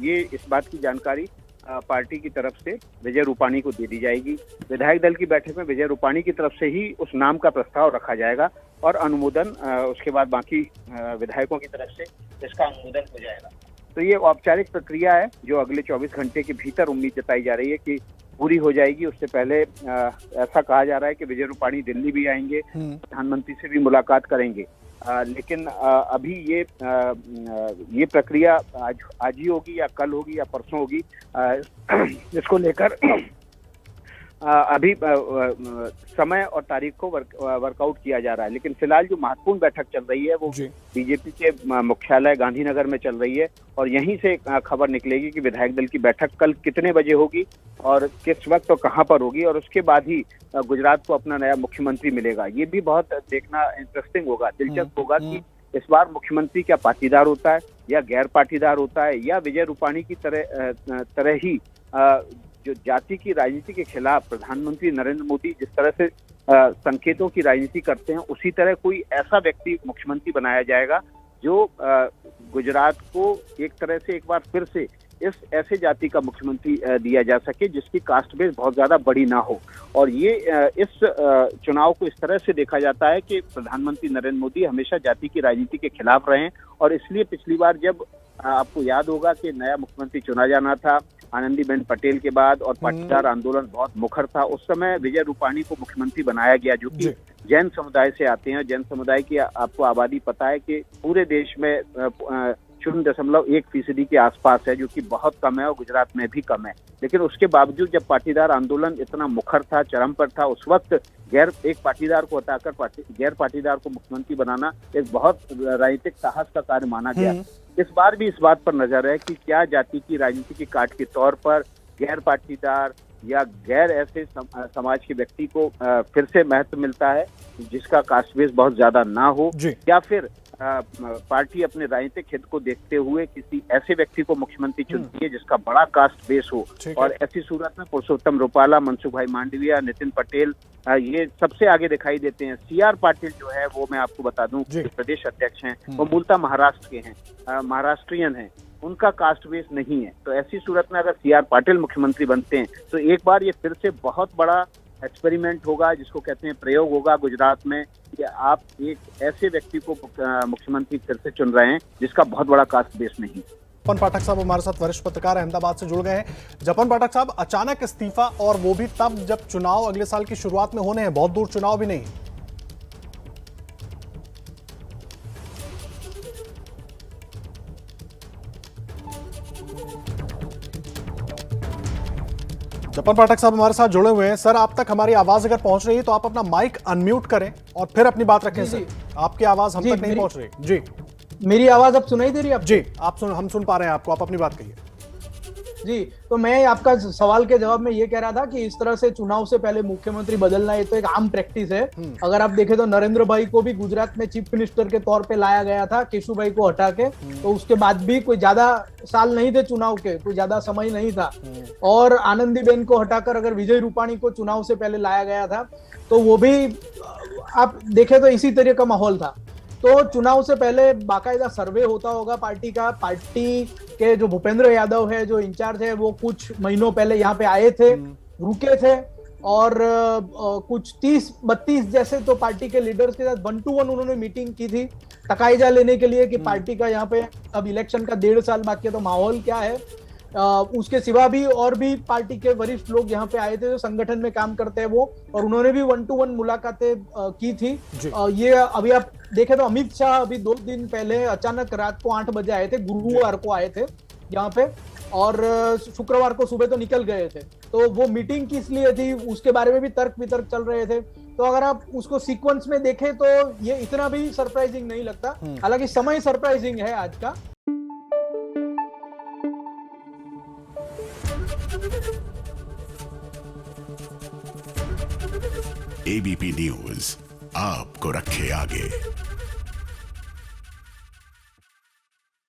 ये इस बात की जानकारी पार्टी की तरफ से विजय रूपाणी को दे दी जाएगी। विधायक दल की बैठक में विजय रूपाणी की तरफ से ही उस नाम का प्रस्ताव रखा जाएगा और अनुमोदन उसके बाद बाकी विधायकों की तरफ से इसका अनुमोदन हो जाएगा। तो ये औपचारिक प्रक्रिया है जो अगले 24 घंटे के भीतर उम्मीद जताई जा रही है कि पूरी हो जाएगी। उससे पहले ऐसा कहा जा रहा है कि विजय रूपाणी दिल्ली भी आएंगे, प्रधानमंत्री से भी मुलाकात करेंगे। लेकिन अभी ये प्रक्रिया आज ही होगी या कल होगी या परसों होगी, इसको लेकर अभी समय और तारीख को वर्कआउट किया जा रहा है। लेकिन फिलहाल जो महत्वपूर्ण बैठक चल रही है वो बीजेपी के मुख्यालय गांधीनगर में चल रही है और यहीं से खबर निकलेगी कि विधायक दल की बैठक कल कितने बजे होगी और किस वक्त और कहां पर होगी, और उसके बाद ही गुजरात को अपना नया मुख्यमंत्री मिलेगा। ये भी बहुत देखना इंटरेस्टिंग होगा, दिलचस्प होगा कि इस बार मुख्यमंत्री क्या पाटीदार होता है या गैर पाटीदार होता है, या विजय रूपाणी की तरह ही जो जाति की राजनीति के खिलाफ प्रधानमंत्री नरेंद्र मोदी जिस तरह से संकेतों की राजनीति करते हैं, उसी तरह कोई ऐसा व्यक्ति मुख्यमंत्री बनाया जाएगा जो गुजरात को एक तरह से एक बार फिर से इस ऐसे जाति का मुख्यमंत्री दिया जा सके जिसकी कास्ट बेस बहुत ज्यादा बड़ी ना हो। और ये इस चुनाव को इस तरह से देखा जाता है कि प्रधानमंत्री नरेंद्र मोदी हमेशा जाति की राजनीति के खिलाफ रहे और इसलिए पिछली बार जब आपको याद होगा कि नया मुख्यमंत्री चुना जाना था आनंदीबेन पटेल के बाद और पाटीदार आंदोलन बहुत मुखर था, उस समय विजय रूपाणी को मुख्यमंत्री बनाया गया जो कि जैन समुदाय से आते हैं। जैन समुदाय की आपको आबादी पता है कि पूरे देश में 0.1% के आसपास है, जो कि बहुत कम है और गुजरात में भी कम है। लेकिन उसके बावजूद जब पाटीदार आंदोलन इतना मुखर था, चरम पर था, उस वक्त एक पाटीदार को हटाकर गैर पाटीदार को मुख्यमंत्री बनाना एक बहुत राजनीतिक साहस का कार्य माना गया। इस बार भी इस बात पर नजर है कि क्या जाति की राजनीति की काट के तौर पर गैर पाटीदार या गैर ऐसे समाज के व्यक्ति को फिर से महत्व मिलता है जिसका कास्ट बेस बहुत ज्यादा ना हो, या फिर पार्टी अपने राजनीतिक हित को देखते हुए किसी ऐसे व्यक्ति को मुख्यमंत्री चुनती है जिसका बड़ा कास्ट बेस हो। और ऐसी सूरत में पुरुषोत्तम रूपाला, मनसुख भाई मांडविया, नितिन पटेल ये सबसे आगे दिखाई देते हैं। CR पाटिल जो है वो मैं आपको बता दूं प्रदेश अध्यक्ष हैं, वो मूलतः महाराष्ट्र के हैं, महाराष्ट्रियन हैं, उनका कास्ट बेस नहीं है। तो ऐसी सूरत में अगर CR पाटिल मुख्यमंत्री बनते हैं तो एक बार ये फिर से बहुत बड़ा एक्सपेरिमेंट होगा, जिसको कहते हैं प्रयोग होगा गुजरात में, कि आप एक ऐसे व्यक्ति को मुख्यमंत्री फिर से चुन रहे हैं जिसका बहुत बड़ा कास्ट बेस नहीं। जपन पाठक साहब हमारे साथ वरिष्ठ पत्रकार अहमदाबाद से जुड़ गए हैं। जपन पाठक साहब, अचानक इस्तीफा और वो भी तब जब चुनाव अगले साल की शुरुआत में होने हैं, बहुत दूर चुनाव भी नहीं। जपन पाठक साहब हमारे साथ जुड़े हुए हैं। सर, आप तक हमारी आवाज अगर पहुंच रही है तो आप अपना माइक अनम्यूट करें और फिर अपनी बात रखें। सर, आपकी आवाज हम तक नहीं पहुंच रही। जी, मेरी आवाज अब सुनाई दे रही है आपको? जी, हम सुन पा रहे हैं आपको, आप अपनी बात कहिए। जी, तो मैं आपका सवाल के जवाब में ये कह रहा था कि इस तरह से चुनाव से पहले मुख्यमंत्री बदलना ये तो एक आम प्रैक्टिस है। अगर आप देखें तो नरेंद्र भाई को भी गुजरात में चीफ मिनिस्टर के तौर पे लाया गया था केशुभाई को हटा के, तो उसके बाद भी कोई ज्यादा साल नहीं थे चुनाव के, कोई ज्यादा समय नहीं था। और आनंदीबेन को हटाकर अगर विजय रूपाणी को चुनाव से पहले लाया गया था तो वो भी आप देखें तो इसी तरह का माहौल था। तो चुनाव से पहले बाकायदा सर्वे होता होगा पार्टी का। पार्टी के जो भूपेंद्र यादव है, जो इंचार्ज है, वो कुछ महीनों पहले यहाँ पे आए थे, रुके थे और कुछ 30-32 जैसे तो पार्टी के लीडर्स के साथ 1-to-1 उन्होंने मीटिंग की थी तकाइजा लेने के लिए कि पार्टी का यहाँ पे अब इलेक्शन का 1.5 साल बाकी है तो माहौल क्या है। उसके सिवा भी और भी पार्टी के वरिष्ठ लोग यहाँ पे आए थे जो संगठन में काम करते हैं वो, और उन्होंने भी 1-to-1 मुलाकातें की थी। ये अभी आप देखें तो अमित शाह अभी 2 दिन पहले अचानक रात को 8 बजे आए थे, गुरुवार को आए थे यहाँ पे, और शुक्रवार को सुबह तो निकल गए थे। तो वो मीटिंग किस लिए थी उसके बारे में भी तर्क वितर्क चल रहे थे। तो अगर आप उसको सीक्वेंस में देखें तो ये इतना भी सरप्राइजिंग नहीं लगता, हालांकि समय सरप्राइजिंग है आज का। ABP न्यूज आपको रखे आगे।